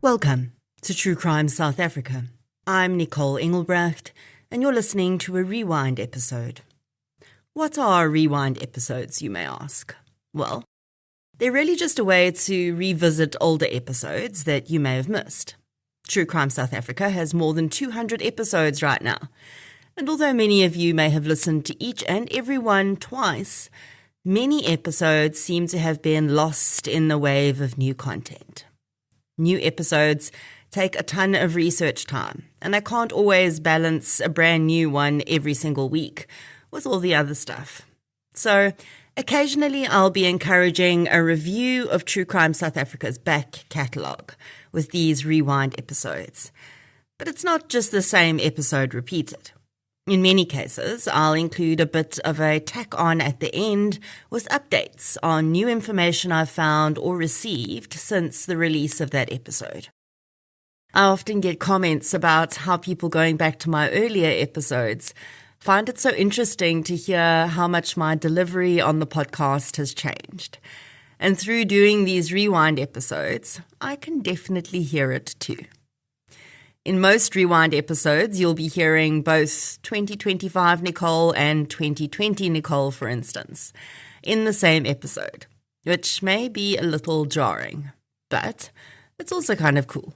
Welcome to True Crime South Africa. I'm Nicole Engelbrecht, and you're listening to a Rewind episode. What are Rewind episodes, you may ask? Well, they're really just a way to revisit older episodes that you may have missed. True Crime South Africa has more than 200 episodes right now, and although many of you may have listened to each and every one twice, many episodes seem to have been lost in the wave of new content. New episodes take a ton of research time, and I can't always balance a brand new one every single week with all the other stuff. So occasionally I'll be encouraging a review of True Crime South Africa's back catalogue with these Rewind episodes. But it's not just the same episode repeated. In many cases, I'll include a bit of a tack-on at the end with updates on new information I've found or received since the release of that episode. I often get comments about how people going back to my earlier episodes find it so interesting to hear how much my delivery on the podcast has changed. And through doing these Rewind episodes, I can definitely hear it too. In most Rewind episodes, you'll be hearing both 2025 Nicole and 2020 Nicole, for instance, in the same episode, which may be a little jarring, but it's also kind of cool.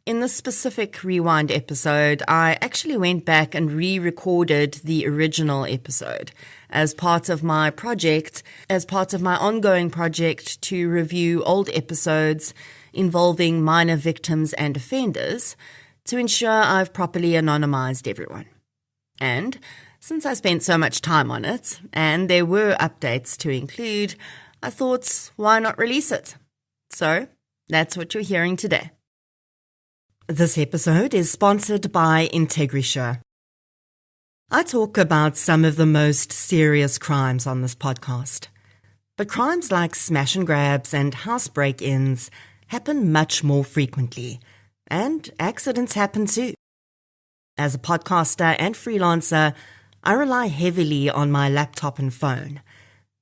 In this specific Rewind episode, I actually went back and re-recorded the original episode as part of my ongoing project to review old episodes involving minor victims and offenders to ensure I've properly anonymized everyone. And since I spent so much time on it, and there were updates to include, I thought, why not release it? So that's what you're hearing today. This episode is sponsored by IntegriSure. I talk about some of the most serious crimes on this podcast, but crimes like smash and grabs and house break-ins happen much more frequently, and accidents happen too. As a podcaster and freelancer, I rely heavily on my laptop and phone.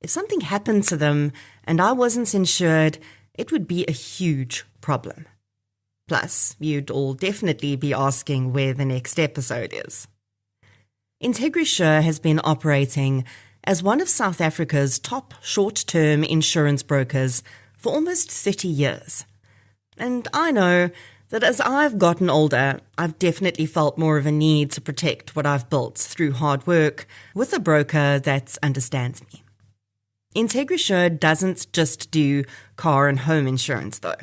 If something happened to them and I wasn't insured, it would be a huge problem. Plus, you'd all definitely be asking where the next episode is. IntegriSure has been operating as one of South Africa's top short-term insurance brokers for almost 30 years. And I know that as I've gotten older, I've definitely felt more of a need to protect what I've built through hard work with a broker that understands me. IntegriSure doesn't just do car and home insurance, though.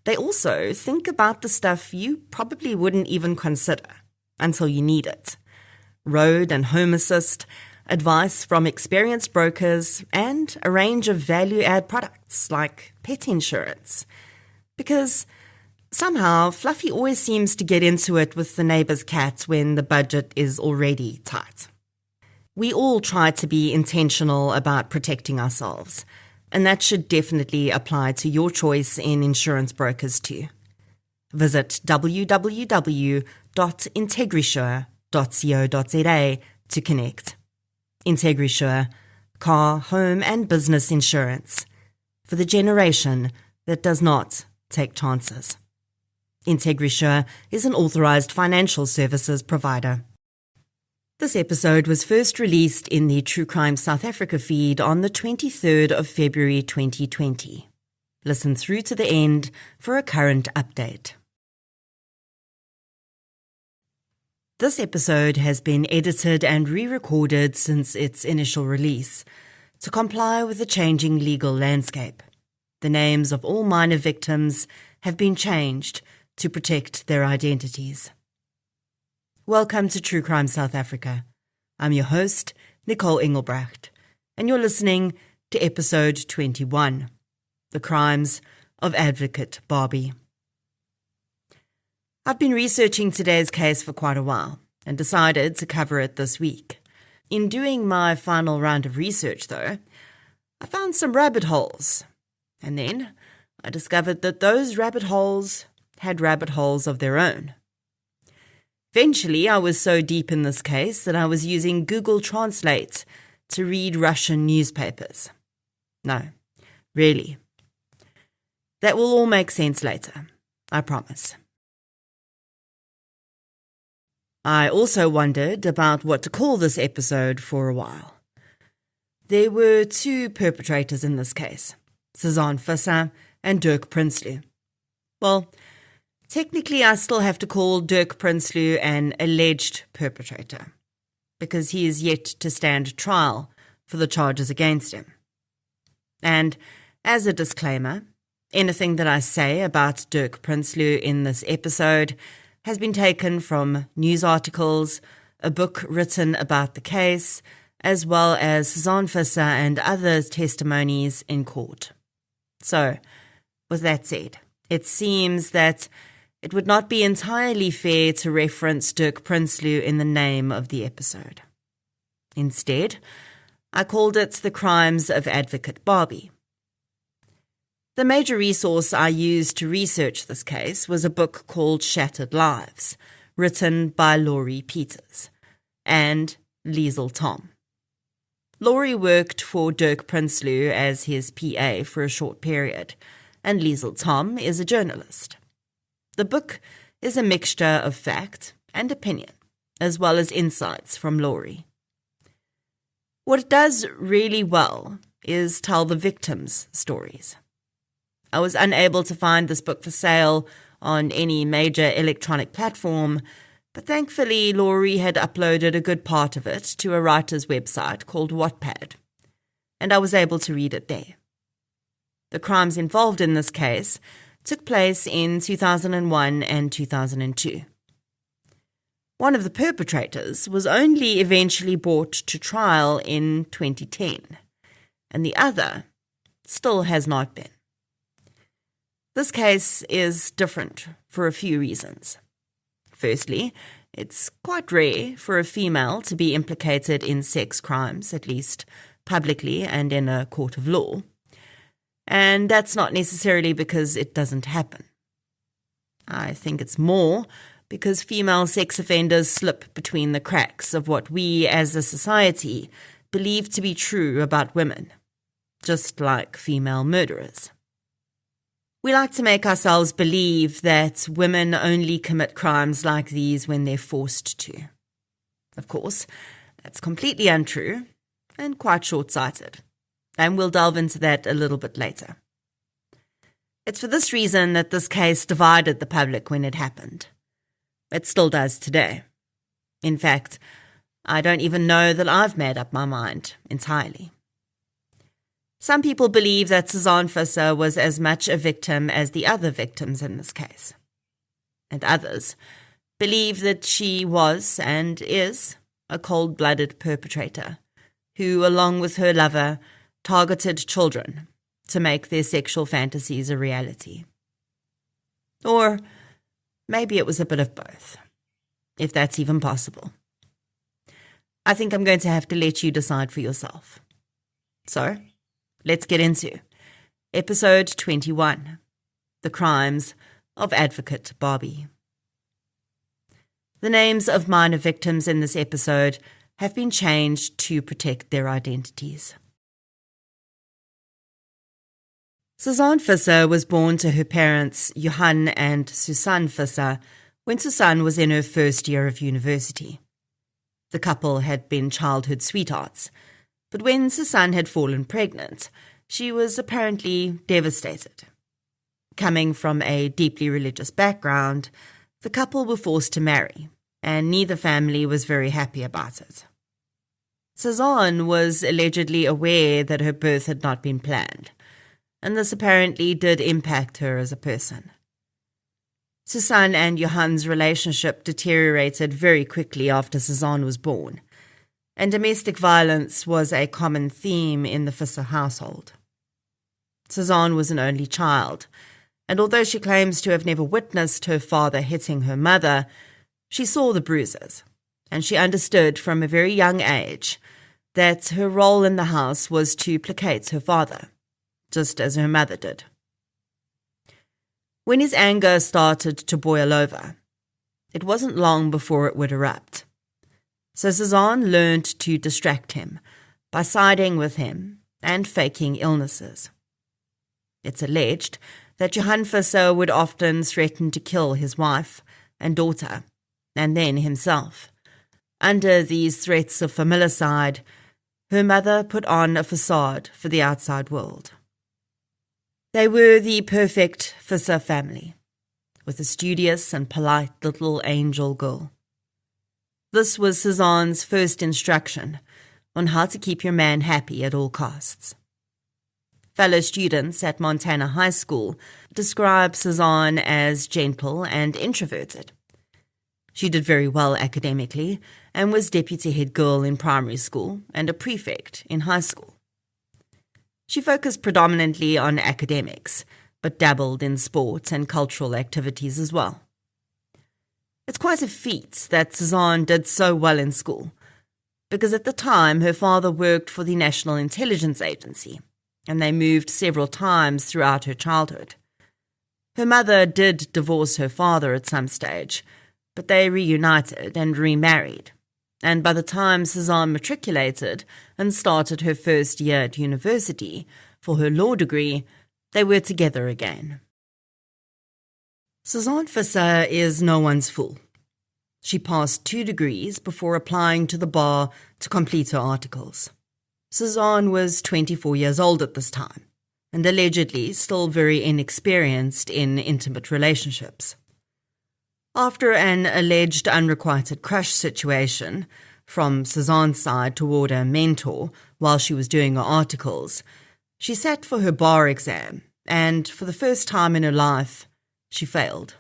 They also think about the stuff you probably wouldn't even consider until you need it. Road and home assist, advice from experienced brokers, and a range of value-add products like pet insurance. Because somehow Fluffy always seems to get into it with the neighbour's cat when the budget is already tight. We all try to be intentional about protecting ourselves, and that should definitely apply to your choice in insurance brokers too. Visit www.integrisure.co.za to connect. IntegriSure, car, home and business insurance for the generation that does not take chances. IntegriSure is an authorized financial services provider. This episode was first released in the True Crime South Africa feed on the 23rd of February 2020. Listen through to the end for a current update. This episode has been edited and re-recorded since its initial release to comply with the changing legal landscape. The names of all minor victims have been changed to protect their identities. Welcome to True Crime South Africa. I'm your host, Nicole Engelbrecht, and you're listening to episode 21, The Crimes of Advocate Barbie. I've been researching today's case for quite a while and decided to cover it this week. In doing my final round of research, though, I found some rabbit holes. And then I discovered that those rabbit holes had rabbit holes of their own. Eventually, I was so deep in this case that I was using Google Translate to read Russian newspapers. No, really. That will all make sense later. I promise. I also wondered about what to call this episode for a while. There were two perpetrators in this case, Cezanne Visser and Dirk Prinsloo. Well, technically I still have to call Dirk Prinsloo an alleged perpetrator, because he is yet to stand trial for the charges against him. And as a disclaimer, anything that I say about Dirk Prinsloo in this episode has been taken from news articles, a book written about the case, as well as Cezanne Visser and other testimonies in court. So, with that said, it seems that it would not be entirely fair to reference Dirk Prinsloo in the name of the episode. Instead, I called it The Crimes of Advocate Barbie. The major resource I used to research this case was a book called Shattered Lives, written by Laurie Peters and Liesl Tom. Laurie worked for Dirk Prinsloo as his PA for a short period, and Liesl Tom is a journalist. The book is a mixture of fact and opinion, as well as insights from Laurie. What it does really well is tell the victims' stories. I was unable to find this book for sale on any major electronic platform, but thankfully Laurie had uploaded a good part of it to a writer's website called Wattpad, and I was able to read it there. The crimes involved in this case took place in 2001 and 2002. One of the perpetrators was only eventually brought to trial in 2010, and the other still has not been. This case is different for a few reasons. Firstly, it's quite rare for a female to be implicated in sex crimes, at least publicly and in a court of law. And that's not necessarily because it doesn't happen. I think it's more because female sex offenders slip between the cracks of what we as a society believe to be true about women, just like female murderers. We like to make ourselves believe that women only commit crimes like these when they're forced to. Of course, that's completely untrue and quite short-sighted, and we'll delve into that a little bit later. It's for this reason that this case divided the public when it happened. It still does today. In fact, I don't even know that I've made up my mind entirely. Some people believe that Cezanne Visser was as much a victim as the other victims in this case. And others believe that she was and is a cold-blooded perpetrator who, along with her lover, targeted children to make their sexual fantasies a reality. Or maybe it was a bit of both, if that's even possible. I think I'm going to have to let you decide for yourself. So, let's get into Episode 21, The Crimes of Advocate Barbie. The names of minor victims in this episode have been changed to protect their identities. Cezanne Visser was born to her parents Johan and Susanne Visser when Susanne was in her first year of university. The couple had been childhood sweethearts, but when Susanne had fallen pregnant, she was apparently devastated. Coming from a deeply religious background, the couple were forced to marry, and neither family was very happy about it. Cezanne was allegedly aware that her birth had not been planned, and this apparently did impact her as a person. Susanne and Johan's relationship deteriorated very quickly after Cezanne was born, and domestic violence was a common theme in the Visser household. Cezanne was an only child, and although she claims to have never witnessed her father hitting her mother, she saw the bruises, and she understood from a very young age that her role in the house was to placate her father, just as her mother did. When his anger started to boil over, it wasn't long before it would erupt. So Cezanne learned to distract him by siding with him and faking illnesses. It's alleged that Johann Visser would often threaten to kill his wife and daughter, and then himself. Under these threats of familicide, her mother put on a facade for the outside world. They were the perfect Visser family, with a studious and polite little angel girl. This was Cezanne's first instruction on how to keep your man happy at all costs. Fellow students at Montana High School describe Cezanne as gentle and introverted. She did very well academically and was deputy head girl in primary school and a prefect in high school. She focused predominantly on academics, but dabbled in sport and cultural activities as well. It's quite a feat that Cezanne did so well in school, because at the time her father worked for the National Intelligence Agency, and they moved several times throughout her childhood. Her mother did divorce her father at some stage, but they reunited and remarried, and by the time Cezanne matriculated and started her first year at university for her law degree, they were together again. Cezanne Visser is no one's fool. She passed 2 degrees before applying to the bar to complete her articles. Cezanne was 24 years old at this time, and allegedly still very inexperienced in intimate relationships. After an alleged unrequited crush situation from Cezanne's side toward a mentor while she was doing her articles, she sat for her bar exam, and for the first time in her life, she failed.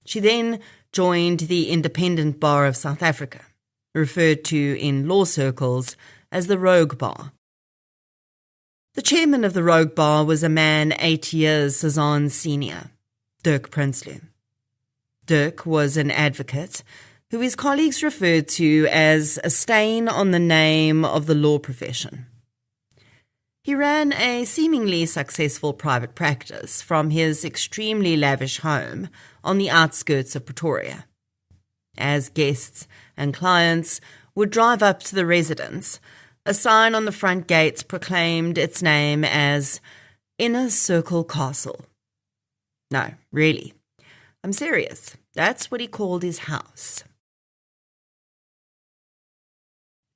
She then joined the Independent Bar of South Africa, referred to in law circles as the Rogue Bar. The chairman of the Rogue Bar was a man 8 years Cezanne's senior, Dirk Prinsloo. Dirk was an advocate who his colleagues referred to as a stain on the name of the law profession. He ran a seemingly successful private practice from his extremely lavish home on the outskirts of Pretoria. As guests and clients would drive up to the residence, a sign on the front gates proclaimed its name as Inner Circle Castle. No, really. I'm serious. That's what he called his house.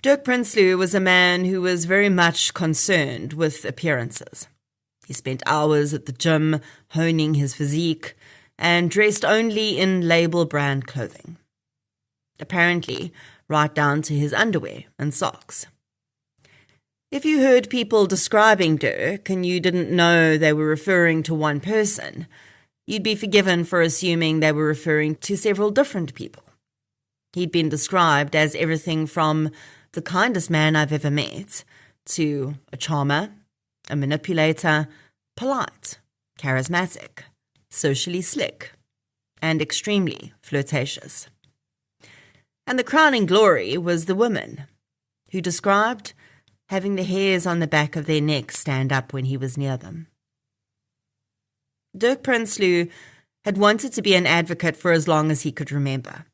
Dirk Prinsloo was a man who was very much concerned with appearances. He spent hours at the gym honing his physique and dressed only in label brand clothing. Apparently, right down to his underwear and socks. If you heard people describing Dirk and you didn't know they were referring to one person, you'd be forgiven for assuming they were referring to several different people. He'd been described as everything from the kindest man I've ever met to a charmer, a manipulator, polite, charismatic, socially slick, and extremely flirtatious. And the crowning glory was the women, who described having the hairs on the back of their necks stand up when he was near them. Dirk Prinsloo had wanted to be an advocate for as long as he could remember.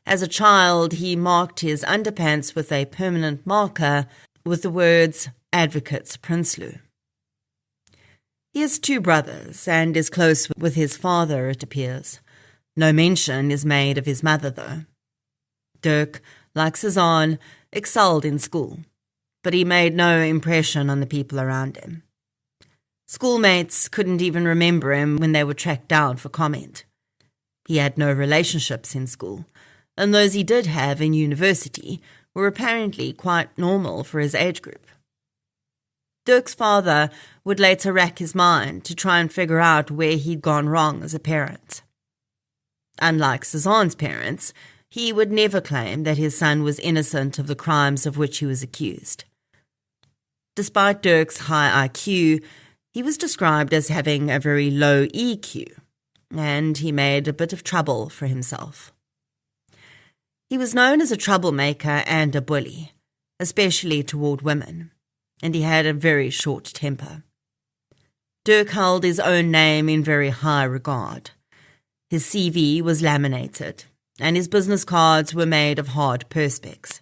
As a child, he marked his underpants with a permanent marker with the words, Advocates Prinsloo. He has 2 brothers and is close with his father, it appears. No mention is made of his mother, though. Dirk, like Cezanne, excelled in school, but he made no impression on the people around him. Schoolmates couldn't even remember him when they were tracked down for comment. He had no relationships in school, and those he did have in university were apparently quite normal for his age group. Dirk's father would later rack his mind to try and figure out where he'd gone wrong as a parent. Unlike Cezanne's parents, he would never claim that his son was innocent of the crimes of which he was accused. Despite Dirk's high IQ, he was described as having a very low EQ, and he made a bit of trouble for himself. He was known as a troublemaker and a bully, especially toward women, and he had a very short temper. Dirk held his own name in very high regard. His CV was laminated, and his business cards were made of hard perspex.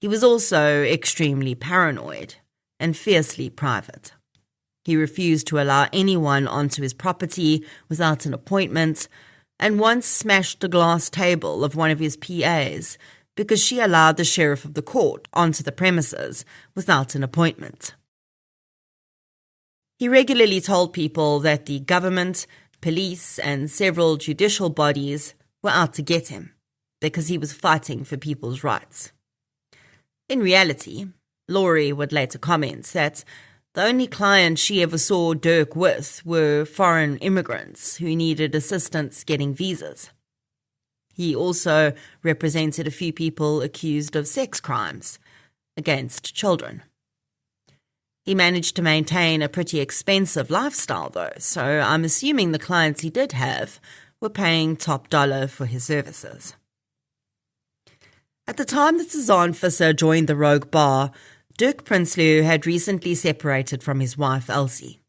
He was also extremely paranoid and fiercely private. He refused to allow anyone onto his property without an appointment, and once smashed the glass table of one of his PAs because she allowed the sheriff of the court onto the premises without an appointment. He regularly told people that the government, police, and several judicial bodies were out to get him because he was fighting for people's rights. In reality, Laurie would later comment that the only clients she ever saw Dirk with were foreign immigrants who needed assistance getting visas. He also represented a few people accused of sex crimes against children. He managed to maintain a pretty expensive lifestyle though, so I'm assuming the clients he did have were paying top dollar for his services. At the time that Cezanne Visser joined the Rogue Bar, Dirk Prinsloo had recently separated from his wife Elsie.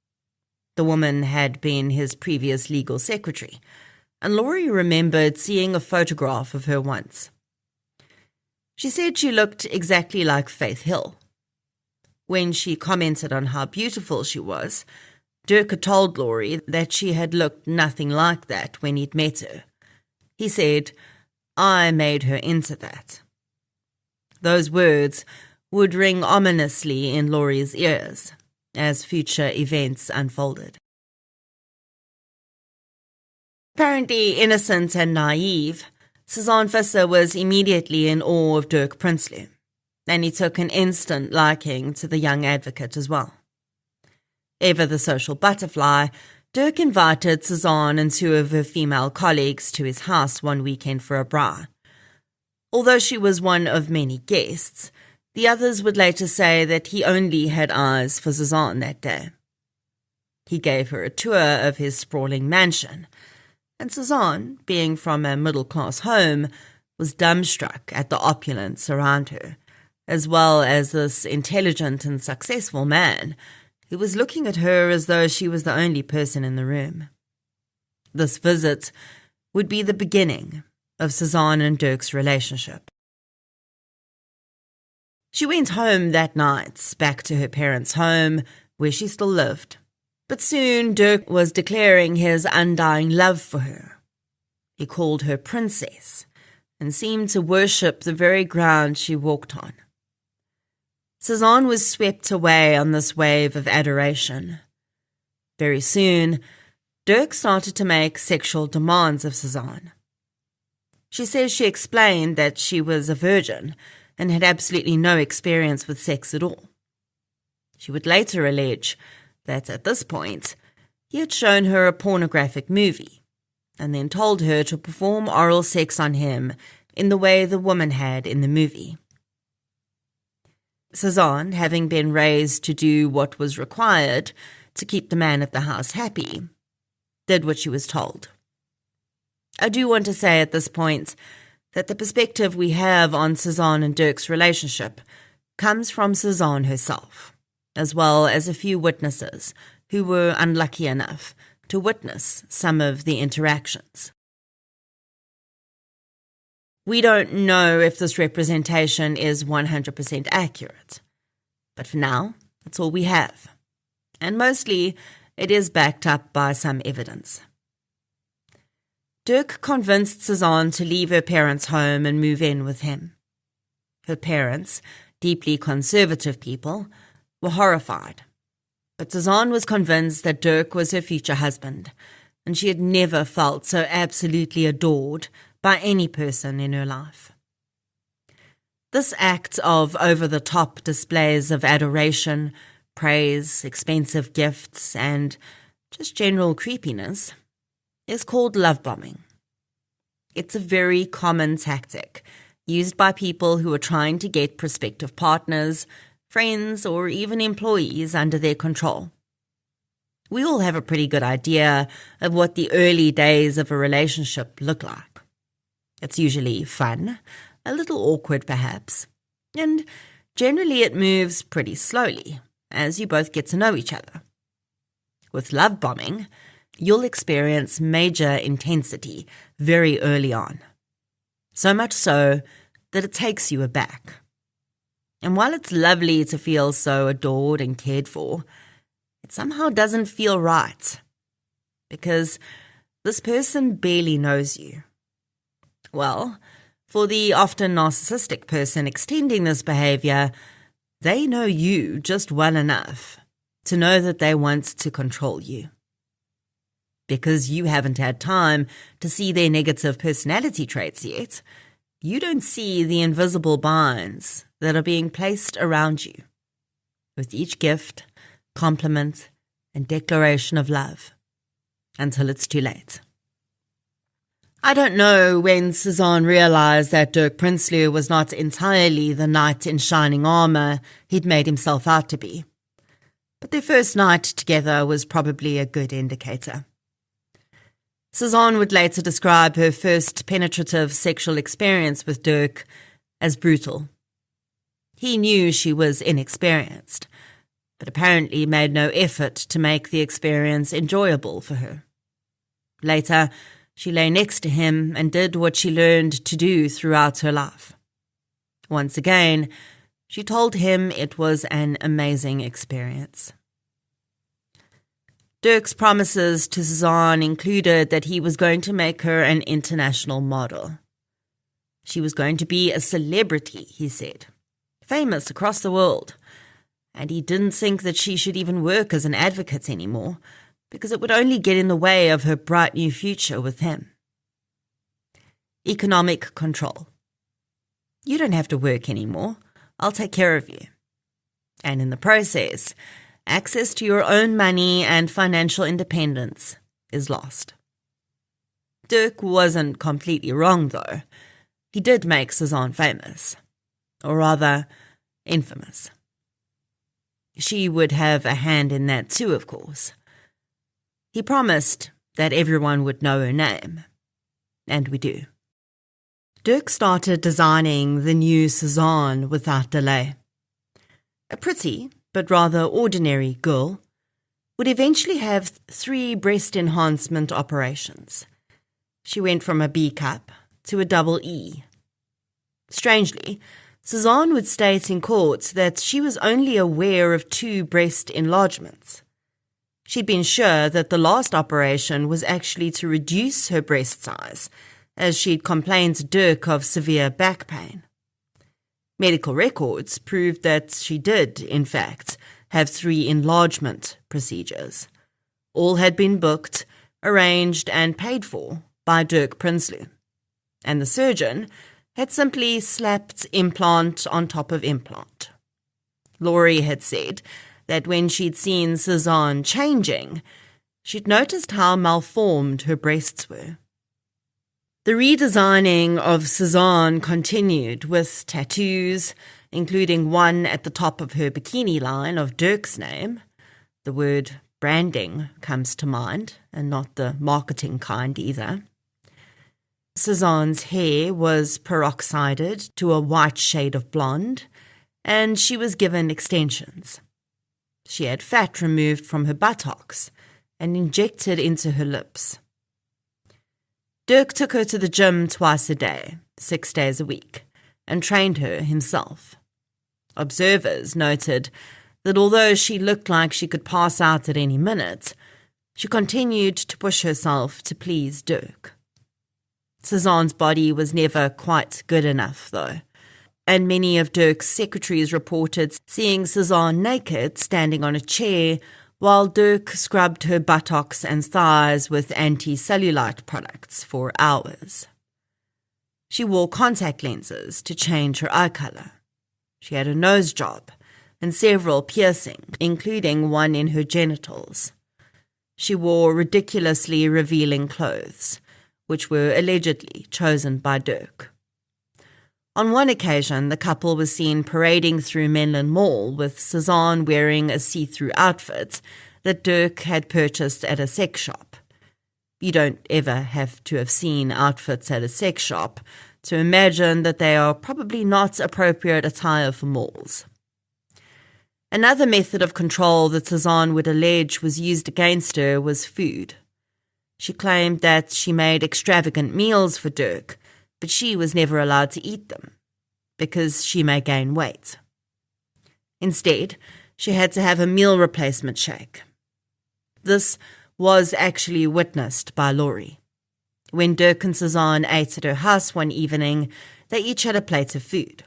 The woman had been his previous legal secretary, and Laurie remembered seeing a photograph of her once. She said she looked exactly like Faith Hill. When she commented on how beautiful she was, Dirk had told Laurie that she had looked nothing like that when he'd met her. He said, "I made her into that." Those words would ring ominously in Laurie's ears as future events unfolded. Apparently innocent and naive, Cezanne Visser was immediately in awe of Dirk Prinsloo, and he took an instant liking to the young advocate as well. Ever the social butterfly, Dirk invited Cezanne and two of her female colleagues to his house one weekend for a bra. Although she was one of many guests, the others would later say that he only had eyes for Cezanne that day. He gave her a tour of his sprawling mansion, and Cezanne, being from a middle-class home, was dumbstruck at the opulence around her, as well as this intelligent and successful man who was looking at her as though she was the only person in the room. This visit would be the beginning of Cezanne and Dirk's relationship. She went home that night, back to her parents' home, where she still lived. But soon Dirk was declaring his undying love for her. He called her princess and seemed to worship the very ground she walked on. Cezanne was swept away on this wave of adoration. Very soon, Dirk started to make sexual demands of Cezanne. She says she explained that she was a virgin and had absolutely no experience with sex at all. She would later allege that at this point, he had shown her a pornographic movie and then told her to perform oral sex on him in the way the woman had in the movie. Cezanne, having been raised to do what was required to keep the man at the house happy, did what she was told. I do want to say at this point that the perspective we have on Cezanne and Dirk's relationship comes from Cezanne herself, as well as a few witnesses who were unlucky enough to witness some of the interactions. We don't know if this representation is 100% accurate, but for now, that's all we have, and mostly it is backed up by some evidence. Dirk convinced Cezanne to leave her parents' home and move in with him. Her parents, deeply conservative people, were horrified, but Cezanne was convinced that Dirk was her future husband, and she had never felt so absolutely adored by any person in her life. This act of over-the-top displays of adoration, praise, expensive gifts, and just general creepiness is called love bombing. It's a very common tactic used by people who are trying to get prospective partners, friends, or even employees under their control. We all have a pretty good idea of what the early days of a relationship look like. It's usually fun, a little awkward perhaps, and generally it moves pretty slowly as you both get to know each other. With love bombing, you'll experience major intensity very early on, so much so that it takes you aback. And while it's lovely to feel so adored and cared for, it somehow doesn't feel right, because this person barely knows you. Well, for the often narcissistic person extending this behavior, they know you just well enough to know that they want to control you. Because you haven't had time to see their negative personality traits yet, you don't see the invisible binds that are being placed around you, with each gift, compliment, and declaration of love, until it's too late. I don't know when Cezanne realized that Dirk Prinsloo was not entirely the knight in shining armor he'd made himself out to be, but their first night together was probably a good indicator. Cezanne would later describe her first penetrative sexual experience with Dirk as brutal. He knew she was inexperienced, but apparently made no effort to make the experience enjoyable for her. Later, she lay next to him and did what she learned to do throughout her life. Once again, she told him it was an amazing experience. Dirk's promises to Cezanne included that he was going to make her an international model. She was going to be a celebrity, he said, famous across the world, and he didn't think that she should even work as an advocate anymore, because it would only get in the way of her bright new future with him. Economic control. You don't have to work anymore. I'll take care of you. And in the process, access to your own money and financial independence is lost. Dirk wasn't completely wrong, though. He did make Cezanne famous, or rather, infamous. She would have a hand in that too, of course. He promised that everyone would know her name, and we do. Dirk started designing the new Cezanne without delay. A pretty, but rather ordinary girl, would eventually have 3 breast enhancement operations. She went from a B cup to a double E. Strangely, Cezanne would state in court that she was only aware of 2 breast enlargements. She'd been sure that the last operation was actually to reduce her breast size, as she'd complained to Dirk of severe back pain. Medical records proved that she did, in fact, have 3 enlargement procedures. All had been booked, arranged and paid for by Dirk Prinsloo, and the surgeon had simply slapped implant on top of implant. Laurie had said that when she'd seen Cezanne changing, she'd noticed how malformed her breasts were. The redesigning of Cezanne continued with tattoos, including one at the top of her bikini line of Dirk's name. The word branding comes to mind, and not the marketing kind either. Cezanne's hair was peroxided to a white shade of blonde, and she was given extensions. She had fat removed from her buttocks and injected into her lips. Dirk took her to the gym twice a day, 6 days a week, and trained her himself. Observers noted that although she looked like she could pass out at any minute, she continued to push herself to please Dirk. Cezanne's body was never quite good enough, though, and many of Dirk's secretaries reported seeing Cezanne naked standing on a chair while Dirk scrubbed her buttocks and thighs with anti-cellulite products for hours. She wore contact lenses to change her eye color. She had a nose job and several piercings, including one in her genitals. She wore ridiculously revealing clothes, which were allegedly chosen by Dirk. On one occasion, the couple was seen parading through Menlyn Mall with Cezanne wearing a see-through outfit that Dirk had purchased at a sex shop. You don't ever have to have seen outfits at a sex shop to imagine that they are probably not appropriate attire for malls. Another method of control that Cezanne would allege was used against her was food. She claimed that she made extravagant meals for Dirk, but she was never allowed to eat them, because she may gain weight. Instead, she had to have a meal replacement shake, This was actually witnessed by Laurie. When Dirk and Cezanne ate at her house one evening, they each had a plate of food.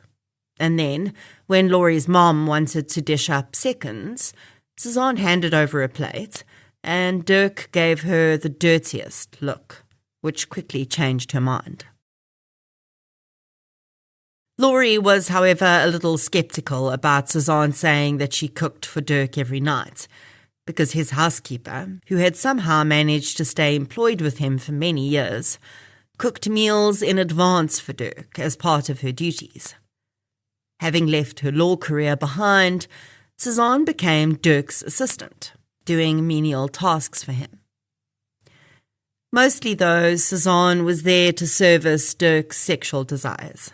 And then, when Laurie's mom wanted to dish up seconds, Cezanne handed over a plate, and Dirk gave her the dirtiest look, which quickly changed her mind. Laurie was, however, a little sceptical about Cezanne saying that she cooked for Dirk every night, because his housekeeper, who had somehow managed to stay employed with him for many years, cooked meals in advance for Dirk as part of her duties. Having left her law career behind, Cezanne became Dirk's assistant, doing menial tasks for him. Mostly, though, Cezanne was there to service Dirk's sexual desires.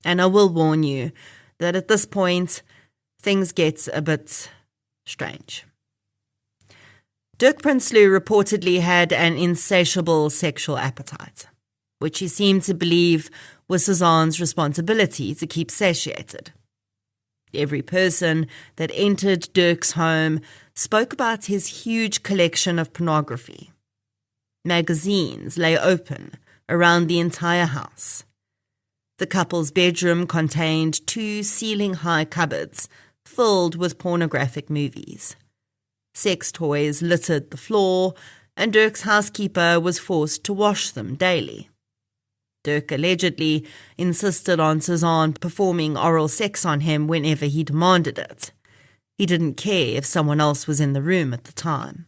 And I will warn you that at this point, things get a bit strange. Dirk Prinsloo reportedly had an insatiable sexual appetite, which he seemed to believe was Cezanne's responsibility to keep satiated. Every person that entered Dirk's home spoke about his huge collection of pornography. Magazines lay open around the entire house. The couple's bedroom contained 2 ceiling-high cupboards filled with pornographic movies. Sex toys littered the floor, and Dirk's housekeeper was forced to wash them daily. Dirk allegedly insisted on Cezanne performing oral sex on him whenever he demanded it. He didn't care if someone else was in the room at the time.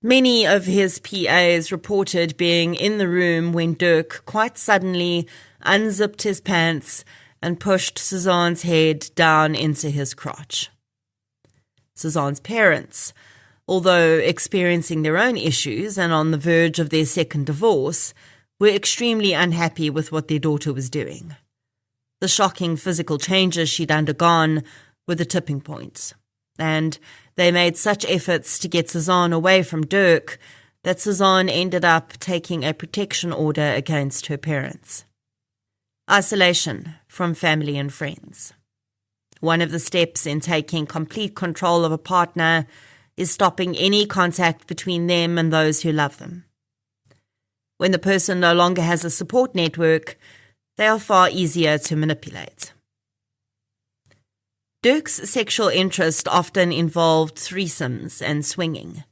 Many of his PAs reported being in the room when Dirk quite suddenly unzipped his pants and pushed Cezanne's head down into his crotch. Cezanne's parents, although experiencing their own issues and on the verge of their second divorce, were extremely unhappy with what their daughter was doing. The shocking physical changes she'd undergone were the tipping points, and they made such efforts to get Cezanne away from Dirk that Cezanne ended up taking a protection order against her parents. Isolation from family and friends. One of the steps in taking complete control of a partner is stopping any contact between them and those who love them. When the person no longer has a support network, they are far easier to manipulate. Dirk's sexual interest often involved threesomes and swinging.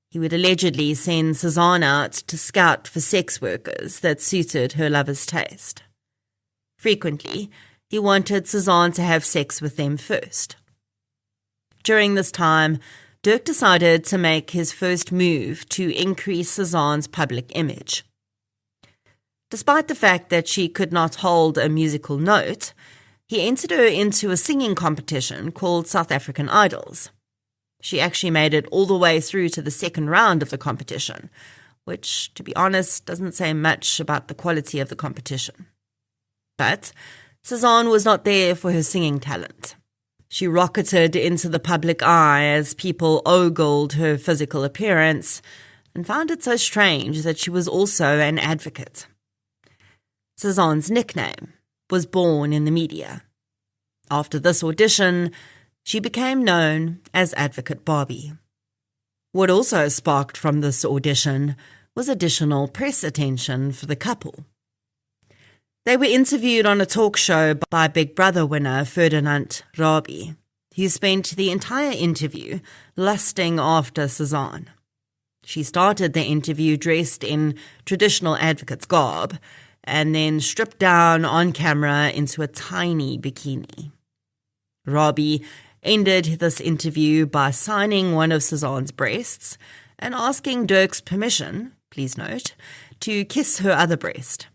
He would allegedly send Cezanne out to scout for sex workers that suited her lover's taste. Frequently, he wanted Cezanne to have sex with them first. During this time, Dirk decided to make his first move to increase Cezanne's public image. Despite the fact that she could not hold a musical note, he entered her into a singing competition called South African Idols. She actually made it all the way through to the second round of the competition, which, to be honest, doesn't say much about the quality of the competition. But Cezanne was not there for her singing talent. She rocketed into the public eye as people ogled her physical appearance and found it so strange that she was also an advocate. Cezanne's nickname was born in the media. After this audition, she became known as Advocate Barbie. What also sparked from this audition was additional press attention for the couple. They were interviewed on a talk show by Big Brother winner Ferdinand Rabi, who spent the entire interview lusting after Cezanne. She started the interview dressed in traditional advocate's garb and then stripped down on camera into a tiny bikini. Rabi ended this interview by signing one of Cezanne's breasts and asking Dirk's permission, please note, to kiss her other breast.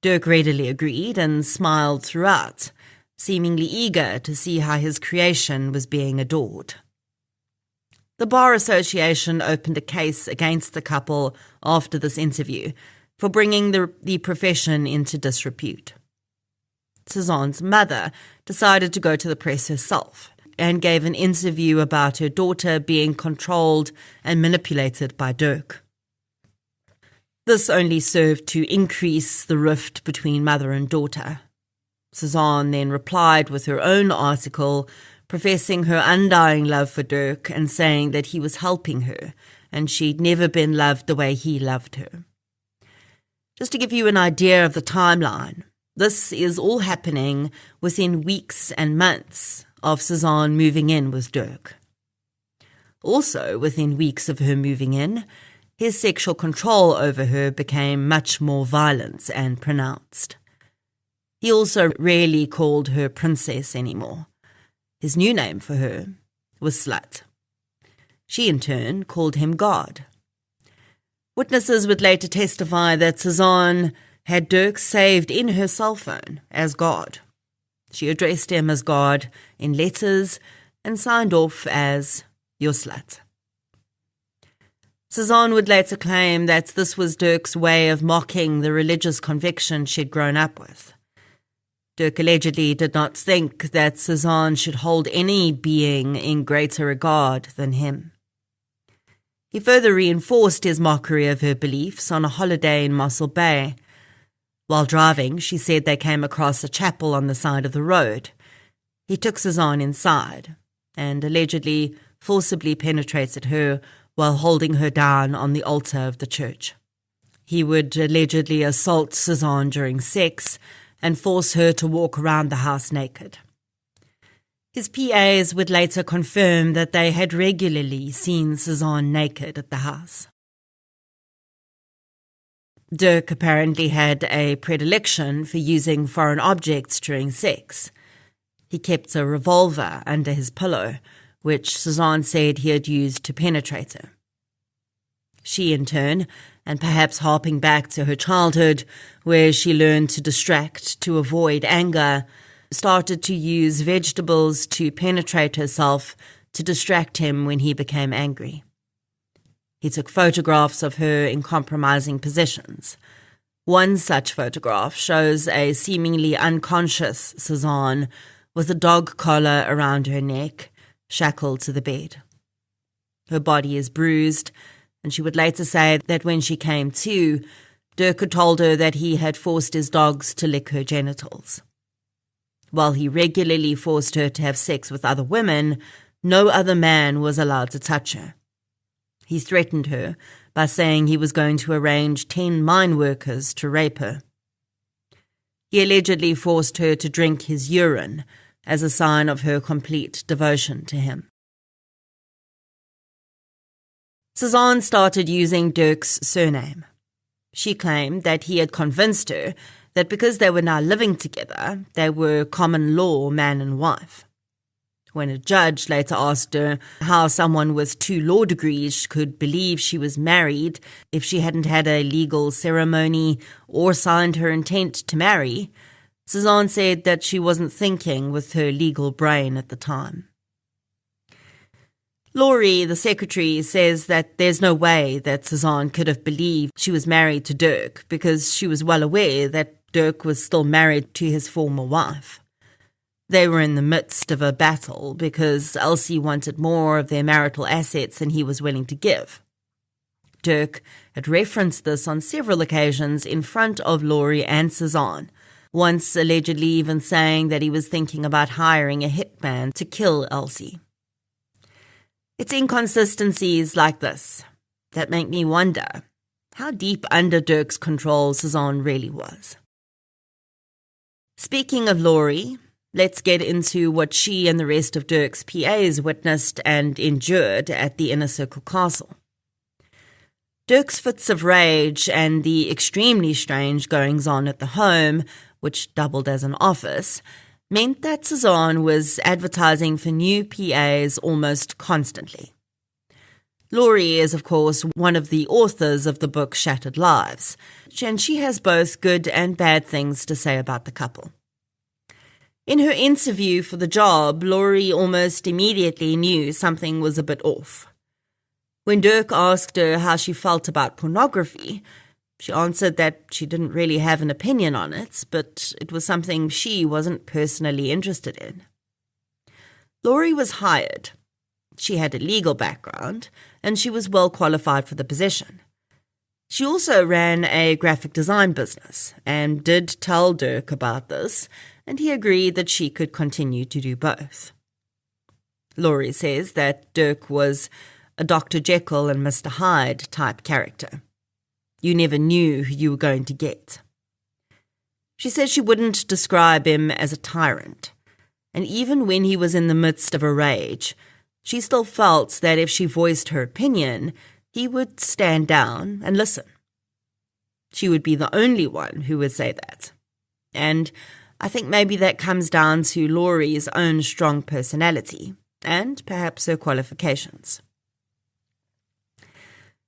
Dirk readily agreed and smiled throughout, seemingly eager to see how his creation was being adored. The Bar Association opened a case against the couple after this interview for bringing the profession into disrepute. Cezanne's mother decided to go to the press herself and gave an interview about her daughter being controlled and manipulated by Dirk. This only served to increase the rift between mother and daughter. Cezanne then replied with her own article professing her undying love for Dirk and saying that he was helping her and she'd never been loved the way he loved her. Just to give you an idea of the timeline, this is all happening within weeks and months of Cezanne moving in with Dirk. Also, within weeks of her moving in, his sexual control over her became much more violent and pronounced. He also rarely called her princess anymore. His new name for her was Slut. She, in turn, called him God. Witnesses would later testify that Cezanne had Dirk saved in her cell phone as God. She addressed him as God in letters and signed off as your slut. Cezanne would later claim that this was Dirk's way of mocking the religious conviction she'd grown up with. Dirk allegedly did not think that Cezanne should hold any being in greater regard than him. He further reinforced his mockery of her beliefs on a holiday in Mossel Bay. While driving, she said they came across a chapel on the side of the road. He took Cezanne inside and allegedly forcibly penetrated her while holding her down on the altar of the church. He would allegedly assault Cezanne during sex and force her to walk around the house naked. His PAs would later confirm that they had regularly seen Cezanne naked at the house. Dirk apparently had a predilection for using foreign objects during sex. He kept a revolver under his pillow, which Cezanne said he had used to penetrate her. She, in turn, and perhaps harping back to her childhood, where she learned to distract to avoid anger, started to use vegetables to penetrate herself to distract him when he became angry. He took photographs of her in compromising positions. One such photograph shows a seemingly unconscious Cezanne with a dog collar around her neck, shackled to the bed. Her body is bruised, and she would later say that when she came to, Dirk had told her that he had forced his dogs to lick her genitals. While he regularly forced her to have sex with other women, no other man was allowed to touch her. He threatened her by saying he was going to arrange 10 mine workers to rape her. He allegedly forced her to drink his urine as a sign of her complete devotion to him. Cezanne started using Dirk's surname. She claimed that he had convinced her that because they were now living together, they were common law man and wife. When a judge later asked her how someone with 2 law degrees could believe she was married if she hadn't had a legal ceremony or signed her intent to marry, Cezanne said that she wasn't thinking with her legal brain at the time. Laurie, the secretary, says that there's no way that Cezanne could have believed she was married to Dirk because she was well aware that Dirk was still married to his former wife. They were in the midst of a battle because Elsie wanted more of their marital assets than he was willing to give. Dirk had referenced this on several occasions in front of Laurie and Cezanne, once allegedly even saying that he was thinking about hiring a hitman to kill Elsie. It's inconsistencies like this that make me wonder how deep under Dirk's control Cezanne really was. Speaking of Laurie, let's get into what she and the rest of Dirk's PAs witnessed and endured at the Inner Circle Castle. Dirk's fits of rage and the extremely strange goings-on at the home, which doubled as an office, meant that Cezanne was advertising for new PAs almost constantly. Laurie is, of course, one of the authors of the book Shattered Lives, and she has both good and bad things to say about the couple. In her interview for the job, Laurie almost immediately knew something was a bit off. When Dirk asked her how she felt about pornography, she answered that she didn't really have an opinion on it, but it was something she wasn't personally interested in. Laurie was hired. She had a legal background, and she was well qualified for the position. She also ran a graphic design business, and did tell Dirk about this, and he agreed that she could continue to do both. Laurie says that Dirk was a Dr. Jekyll and Mr. Hyde type character. You never knew who you were going to get. She says she wouldn't describe him as a tyrant, and even when he was in the midst of a rage, she still felt that if she voiced her opinion, he would stand down and listen. She would be the only one who would say that. And I think maybe that comes down to Laurie's own strong personality, and perhaps her qualifications.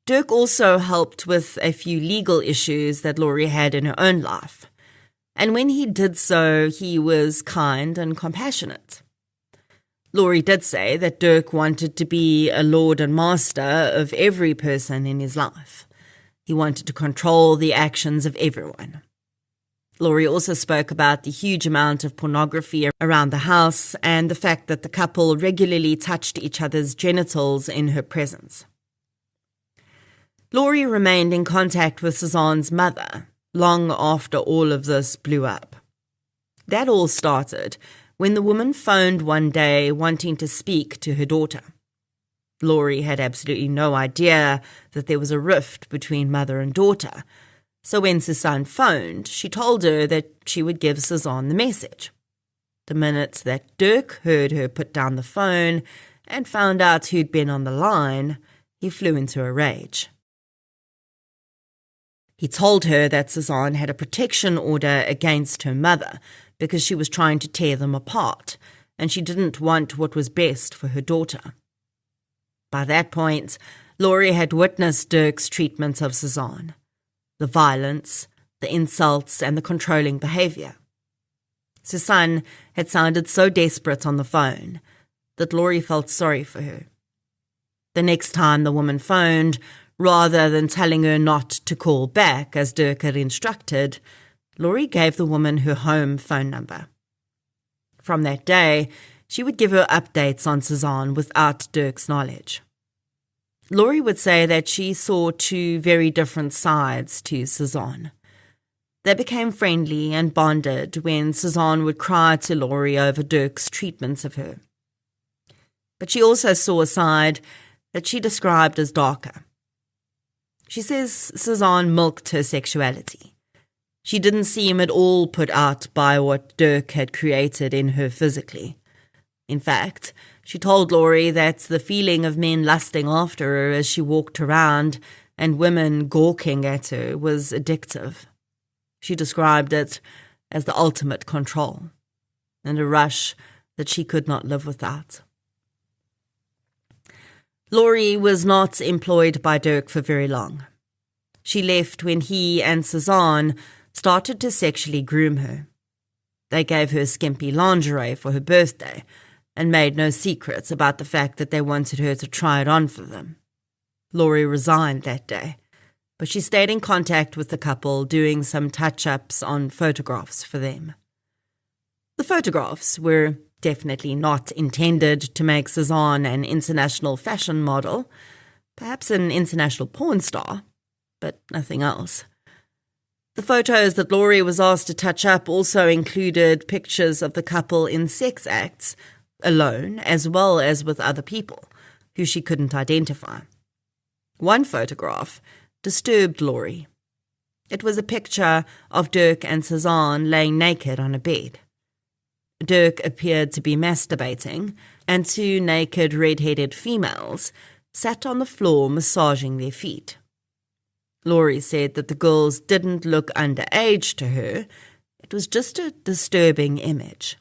Dirk also helped with a few legal issues that Laurie had in her own life, and when he did so, he was kind and compassionate. Laurie did say that Dirk wanted to be a lord and master of every person in his life. He wanted to control the actions of everyone. Laurie also spoke about the huge amount of pornography around the house and the fact that the couple regularly touched each other's genitals in her presence. Laurie remained in contact with Cezanne's mother long after all of this blew up. That all started when the woman phoned one day wanting to speak to her daughter. Laurie had absolutely no idea that there was a rift between mother and daughter, so when Cezanne phoned, she told her that she would give Cezanne the message. The minute that Dirk heard her put down the phone and found out who'd been on the line, he flew into a rage. He told her that Cezanne had a protection order against her mother because she was trying to tear them apart, and she didn't want what was best for her daughter. By that point, Laurie had witnessed Dirk's treatment of Cezanne, the violence, the insults, and the controlling behaviour. Cezanne had sounded so desperate on the phone that Laurie felt sorry for her. The next time the woman phoned, rather than telling her not to call back as Dirk had instructed, Laurie gave the woman her home phone number. From that day, she would give her updates on Cezanne without Dirk's knowledge. Laurie would say that she saw two very different sides to Cezanne. They became friendly and bonded when Cezanne would cry to Laurie over Dirk's treatment of her. But she also saw a side that she described as darker. She says Cezanne milked her sexuality. She didn't seem at all put out by what Dirk had created in her physically. In fact, she told Laurie that the feeling of men lusting after her as she walked around and women gawking at her was addictive. She described it as the ultimate control and a rush that she could not live without. Laurie was not employed by Dirk for very long. She left when he and Cezanne started to sexually groom her. They gave her skimpy lingerie for her birthday and made no secrets about the fact that they wanted her to try it on for them. Laurie resigned that day, but she stayed in contact with the couple, doing some touch-ups on photographs for them. The photographs were definitely not intended to make Cezanne an international fashion model, perhaps an international porn star, but nothing else. The photos that Laurie was asked to touch up also included pictures of the couple in sex acts, alone as well as with other people, who she couldn't identify. One photograph disturbed Laurie. It was a picture of Dirk and Cezanne laying naked on a bed. Dirk appeared to be masturbating, and two naked red-headed females sat on the floor massaging their feet. Laurie said that the girls didn't look underage to her. It was just a disturbing image.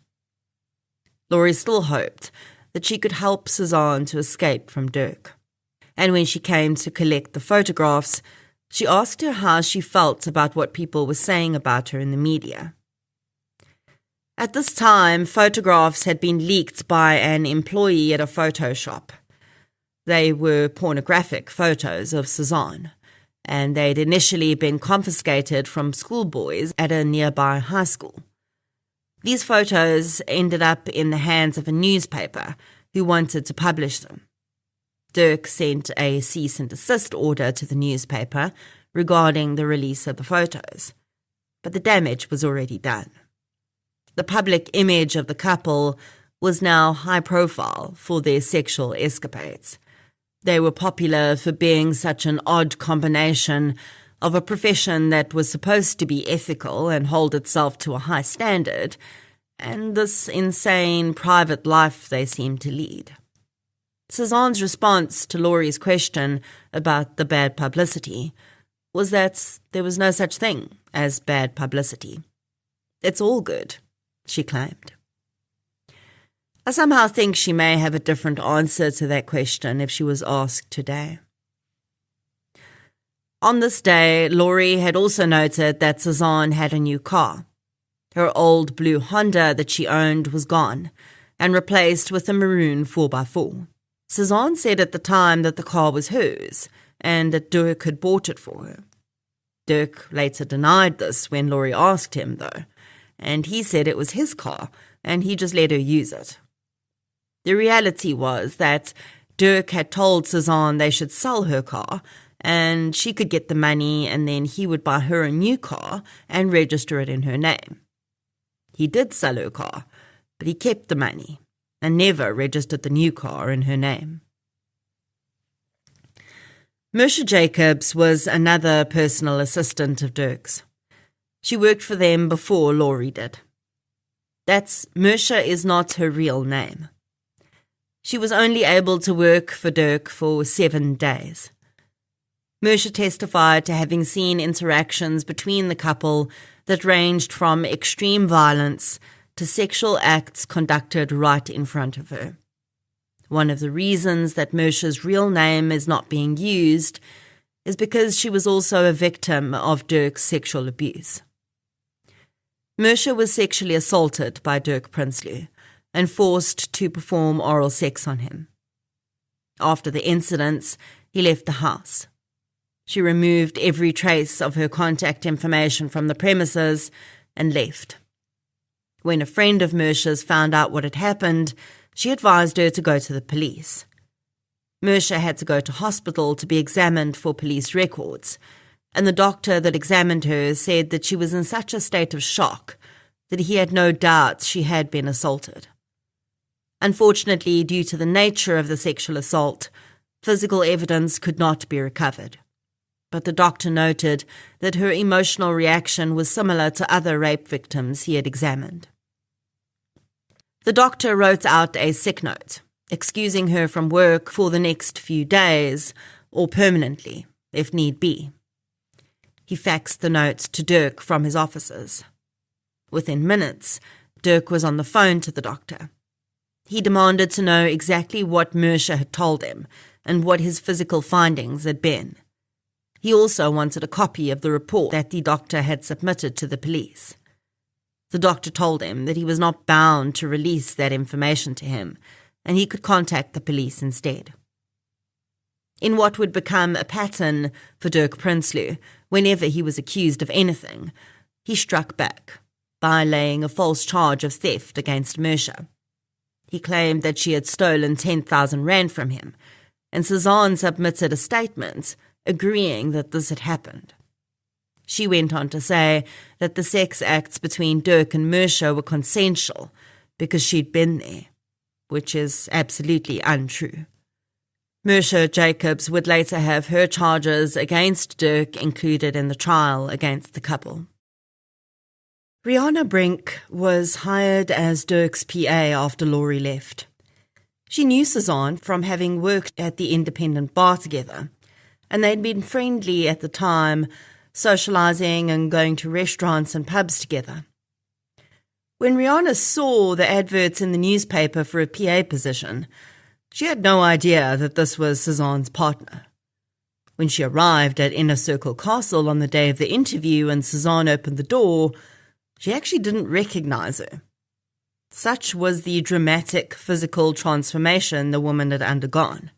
Laurie still hoped that she could help Cezanne to escape from Dirk. And when she came to collect the photographs, she asked her how she felt about what people were saying about her in the media. At this time, photographs had been leaked by an employee at a photo shop. They were pornographic photos of Cezanne, and they'd initially been confiscated from schoolboys at a nearby high school. These photos ended up in the hands of a newspaper who wanted to publish them. Dirk sent a cease and desist order to the newspaper regarding the release of the photos, but the damage was already done. The public image of the couple was now high profile for their sexual escapades. They were popular for being such an odd combination of a profession that was supposed to be ethical and hold itself to a high standard, and this insane private life they seemed to lead. Cezanne's response to Laurie's question about the bad publicity was that there was no such thing as bad publicity. It's all good, she claimed. I somehow think she may have a different answer to that question if she was asked today. On this day, Laurie had also noted that Cezanne had a new car. Her old blue Honda that she owned was gone and replaced with a maroon 4x4. Cezanne said at the time that the car was hers and that Dirk had bought it for her. Dirk later denied this when Laurie asked him, though, and he said it was his car and he just let her use it. The reality was that Dirk had told Cezanne they should sell her car and she could get the money and then he would buy her a new car and register it in her name. He did sell her car, but he kept the money and never registered the new car in her name. Mersha Jacobs was another personal assistant of Dirk's. She worked for them before Laurie did. Mersha is not her real name. She was only able to work for Dirk for 7 days. Mersha testified to having seen interactions between the couple that ranged from extreme violence to sexual acts conducted right in front of her. One of the reasons that Mersha's real name is not being used is because she was also a victim of Dirk's sexual abuse. Mersha was sexually assaulted by Dirk Prinsloo and forced to perform oral sex on him. After the incidents, he left the house. She removed every trace of her contact information from the premises and left. When a friend of Mersha's found out what had happened, she advised her to go to the police. Mersha had to go to hospital to be examined for police records, and the doctor that examined her said that she was in such a state of shock that he had no doubts she had been assaulted. Unfortunately, due to the nature of the sexual assault, physical evidence could not be recovered. But the doctor noted that her emotional reaction was similar to other rape victims he had examined. The doctor wrote out a sick note, excusing her from work for the next few days, or permanently, if need be. He faxed the note to Dirk from his offices. Within minutes, Dirk was on the phone to the doctor. He demanded to know exactly what Mersha had told him and what his physical findings had been. He also wanted a copy of the report that the doctor had submitted to the police. The doctor told him that he was not bound to release that information to him, and he could contact the police instead. In what would become a pattern for Dirk Prinsloo, whenever he was accused of anything, he struck back by laying a false charge of theft against Mersha. He claimed that she had stolen 10,000 rand from him, and Cezanne submitted a statement agreeing that this had happened. She went on to say that the sex acts between Dirk and Mersha were consensual because she'd been there, which is absolutely untrue. Mersha Jacobs would later have her charges against Dirk included in the trial against the couple. Rihanna Brink was hired as Dirk's PA after Laurie left. She knew Cezanne from having worked at the independent bar together, and they'd been friendly at the time, socializing and going to restaurants and pubs together. When Rihanna saw the adverts in the newspaper for a PA position, she had no idea that this was Cezanne's partner. When she arrived at Inner Circle Castle on the day of the interview and Cezanne opened the door, she actually didn't recognize her. Such was the dramatic physical transformation the woman had undergone.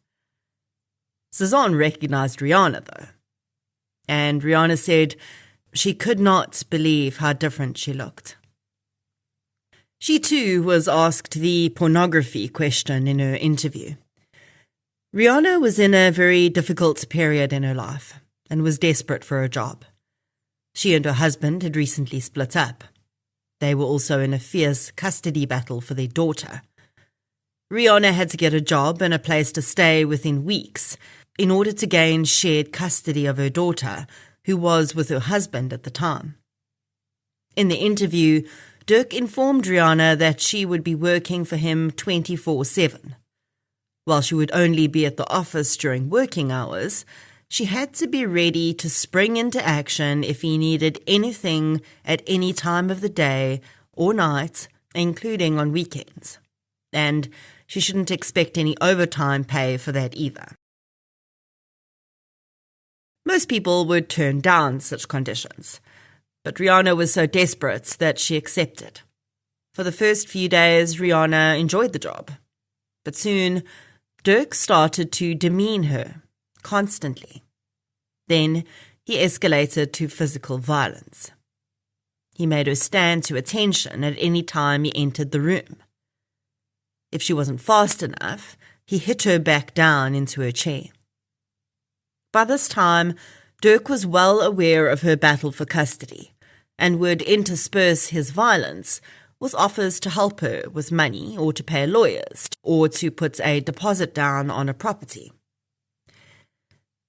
Cezanne recognized Rihanna, though, and Rihanna said she could not believe how different she looked. She too was asked the pornography question in her interview. Rihanna was in a very difficult period in her life and was desperate for a job. She and her husband had recently split up. They were also in a fierce custody battle for their daughter. Rihanna had to get a job and a place to stay within weeks in order to gain shared custody of her daughter, who was with her husband at the time. In the interview, Dirk informed Rihanna that she would be working for him 24/7. While she would only be at the office during working hours, she had to be ready to spring into action if he needed anything at any time of the day or night, including on weekends. And she shouldn't expect any overtime pay for that either. Most people would turn down such conditions, but Rihanna was so desperate that she accepted. For the first few days, Rihanna enjoyed the job, but soon Dirk started to demean her constantly. Then he escalated to physical violence. He made her stand to attention at any time he entered the room. If she wasn't fast enough, he hit her back down into her chair. By this time, Dirk was well aware of her battle for custody and would intersperse his violence with offers to help her with money or to pay lawyers or to put a deposit down on a property.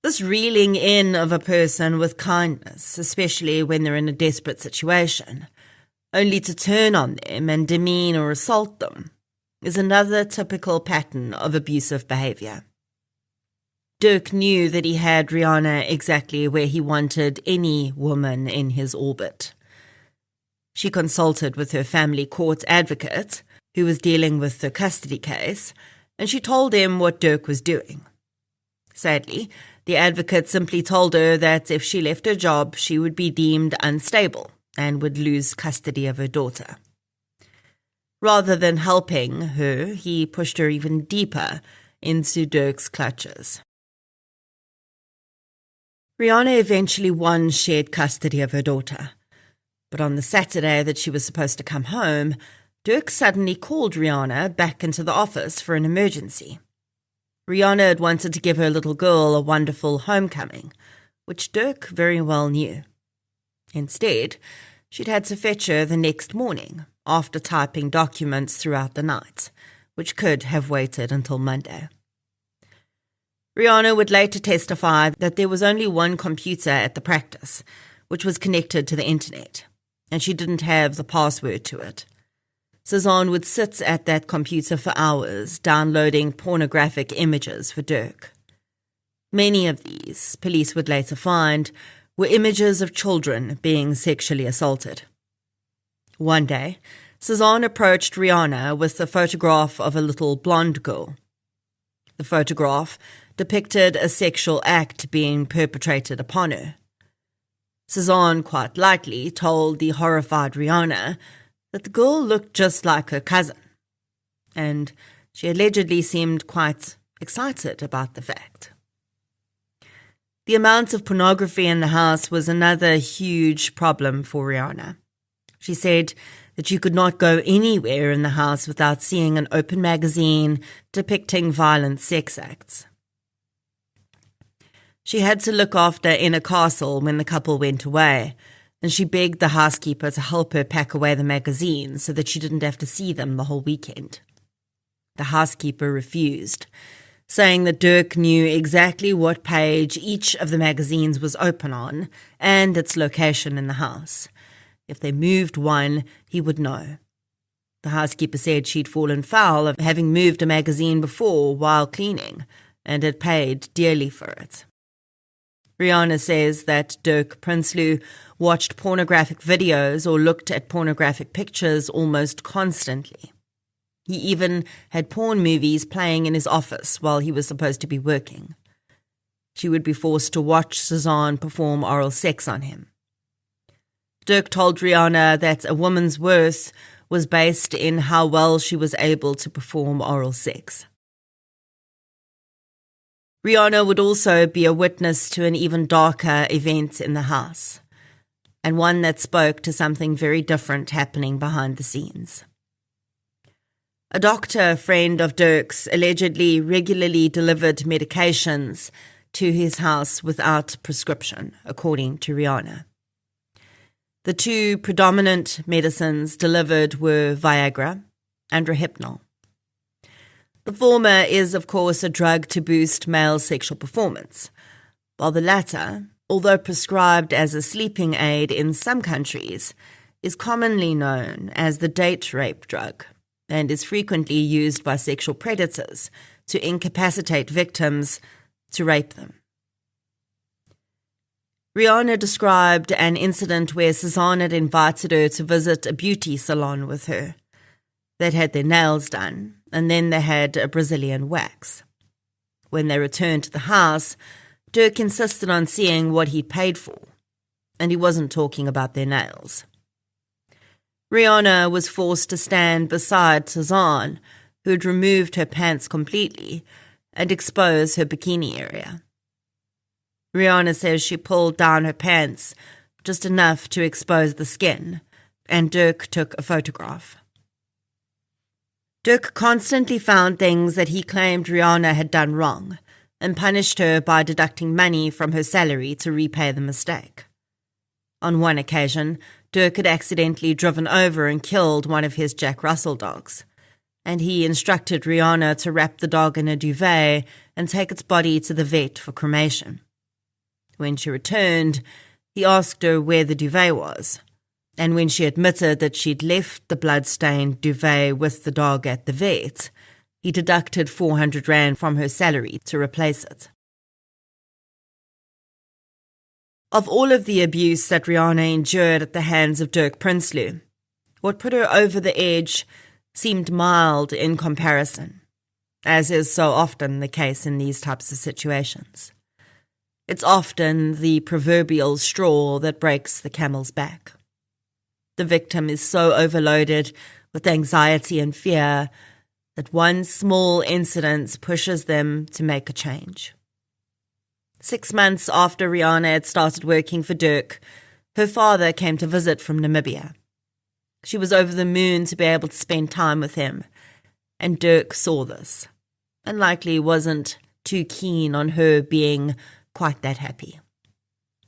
This reeling in of a person with kindness, especially when they're in a desperate situation, only to turn on them and demean or assault them, is another typical pattern of abusive behavior. Dirk knew that he had Rihanna exactly where he wanted any woman in his orbit. She consulted with her family court advocate, who was dealing with the custody case, and she told him what Dirk was doing. Sadly, the advocate simply told her that if she left her job, she would be deemed unstable and would lose custody of her daughter. Rather than helping her, he pushed her even deeper into Dirk's clutches. Rihanna eventually won shared custody of her daughter, but on the Saturday that she was supposed to come home, Dirk suddenly called Rihanna back into the office for an emergency. Rihanna had wanted to give her little girl a wonderful homecoming, which Dirk very well knew. Instead, she'd had to fetch her the next morning, after typing documents throughout the night, which could have waited until Monday. Rihanna would later testify that there was only one computer at the practice, which was connected to the internet, and she didn't have the password to it. Cezanne would sit at that computer for hours, downloading pornographic images for Dirk. Many of these, police would later find, were images of children being sexually assaulted. One day, Cezanne approached Rihanna with a photograph of a little blonde girl. The photograph depicted a sexual act being perpetrated upon her. Cezanne quite likely told the horrified Rihanna that the girl looked just like her cousin, and she allegedly seemed quite excited about the fact. The amount of pornography in the house was another huge problem for Rihanna. She said that you could not go anywhere in the house without seeing an open magazine depicting violent sex acts. She had to look after Inner Castle when the couple went away, and she begged the housekeeper to help her pack away the magazines so that she didn't have to see them the whole weekend. The housekeeper refused, saying that Dirk knew exactly what page each of the magazines was open on and its location in the house. If they moved one, he would know. The housekeeper said she'd fallen foul of having moved a magazine before while cleaning and had paid dearly for it. Rihanna says that Dirk Prinsloo watched pornographic videos or looked at pornographic pictures almost constantly. He even had porn movies playing in his office while he was supposed to be working. She would be forced to watch Cezanne perform oral sex on him. Dirk told Rihanna that a woman's worth was based in how well she was able to perform oral sex. Rihanna would also be a witness to an even darker event in the house, and one that spoke to something very different happening behind the scenes. A doctor friend of Dirk's allegedly regularly delivered medications to his house without prescription, according to Rihanna. The two predominant medicines delivered were Viagra and Rohypnol. The former is, of course, a drug to boost male sexual performance, while the latter, although prescribed as a sleeping aid in some countries, is commonly known as the date rape drug and is frequently used by sexual predators to incapacitate victims to rape them. Rihanna described an incident where Cezanne had invited her to visit a beauty salon with her. They'd had their nails done, and then they had a Brazilian wax. When they returned to the house, Dirk insisted on seeing what he'd paid for, and he wasn't talking about their nails. Rihanna was forced to stand beside Cezanne, who had removed her pants completely, and expose her bikini area. Rihanna says she pulled down her pants just enough to expose the skin, and Dirk took a photograph. Dirk constantly found things that he claimed Rihanna had done wrong and punished her by deducting money from her salary to repay the mistake. On one occasion, Dirk had accidentally driven over and killed one of his Jack Russell dogs, and he instructed Rihanna to wrap the dog in a duvet and take its body to the vet for cremation. When she returned, he asked her where the duvet was, and when she admitted that she'd left the blood-stained duvet with the dog at the vet, he deducted 400 Rand from her salary to replace it. Of all of the abuse that Rihanna endured at the hands of Dirk Prinsloo, what put her over the edge seemed mild in comparison, as is so often the case in these types of situations. It's often the proverbial straw that breaks the camel's back. The victim is so overloaded with anxiety and fear that one small incident pushes them to make a change. 6 months after Rihanna had started working for Dirk, her father came to visit from Namibia. She was over the moon to be able to spend time with him, and Dirk saw this, and likely wasn't too keen on her being quite that happy.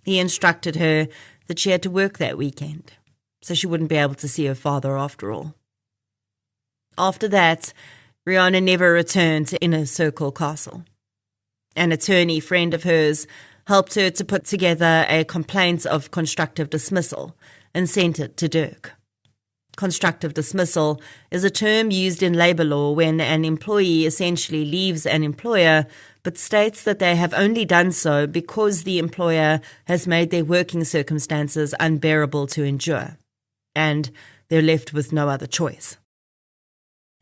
He instructed her that she had to work that weekend, so she wouldn't be able to see her father after all. After that, Rihanna never returned to Inner Circle Castle. An attorney friend of hers helped her to put together a complaint of constructive dismissal and sent it to Dirk. Constructive dismissal is a term used in labour law when an employee essentially leaves an employer but states that they have only done so because the employer has made their working circumstances unbearable to endure, and they're left with no other choice.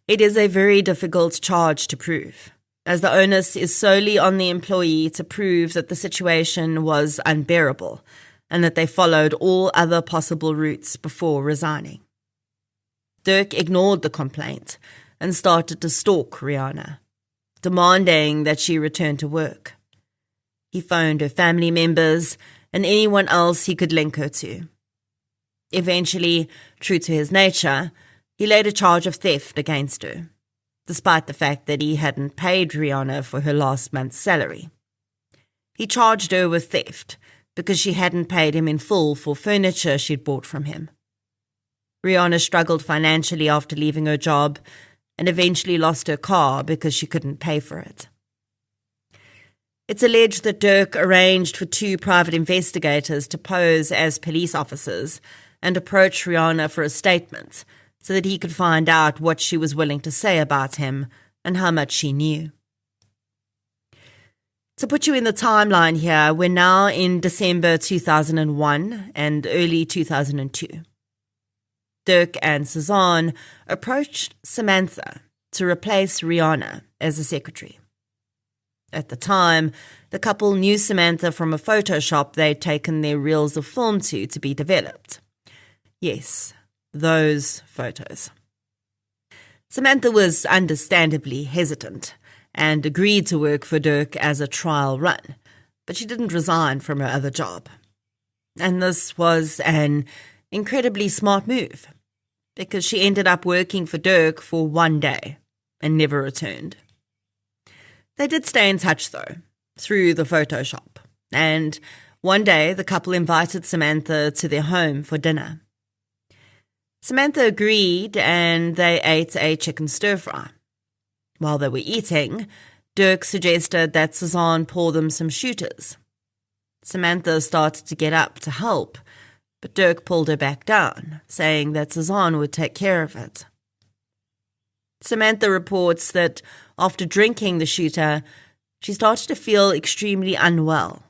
It is a very difficult charge to prove, as the onus is solely on the employee to prove that the situation was unbearable and that they followed all other possible routes before resigning. Dirk ignored the complaint and started to stalk Rihanna, demanding that she return to work. He phoned her family members and anyone else he could link her to. Eventually, true to his nature, he laid a charge of theft against her, despite the fact that he hadn't paid Rihanna for her last month's salary. He charged her with theft because she hadn't paid him in full for furniture she'd bought from him. Rihanna struggled financially after leaving her job and eventually lost her car because she couldn't pay for it. It's alleged that Dirk arranged for 2 private investigators to pose as police officers and approach Rihanna for a statement so that he could find out what she was willing to say about him and how much she knew. To put you in the timeline here, we're now in December 2001 and early 2002. Dirk and Cezanne approached Samantha to replace Rihanna as a secretary. At the time, the couple knew Samantha from a photo shop they'd taken their reels of film to be developed. Yes, those photos. Samantha was understandably hesitant and agreed to work for Dirk as a trial run, but she didn't resign from her other job. And this was an incredibly smart move, because she ended up working for Dirk for 1 day and never returned. They did stay in touch, though, through the Photoshop, and one day the couple invited Samantha to their home for dinner. Samantha agreed, and they ate a chicken stir-fry. While they were eating, Dirk suggested that Cezanne pour them some shooters. Samantha started to get up to help, but Dirk pulled her back down, saying that Cezanne would take care of it. Samantha reports that after drinking the shooter, she started to feel extremely unwell.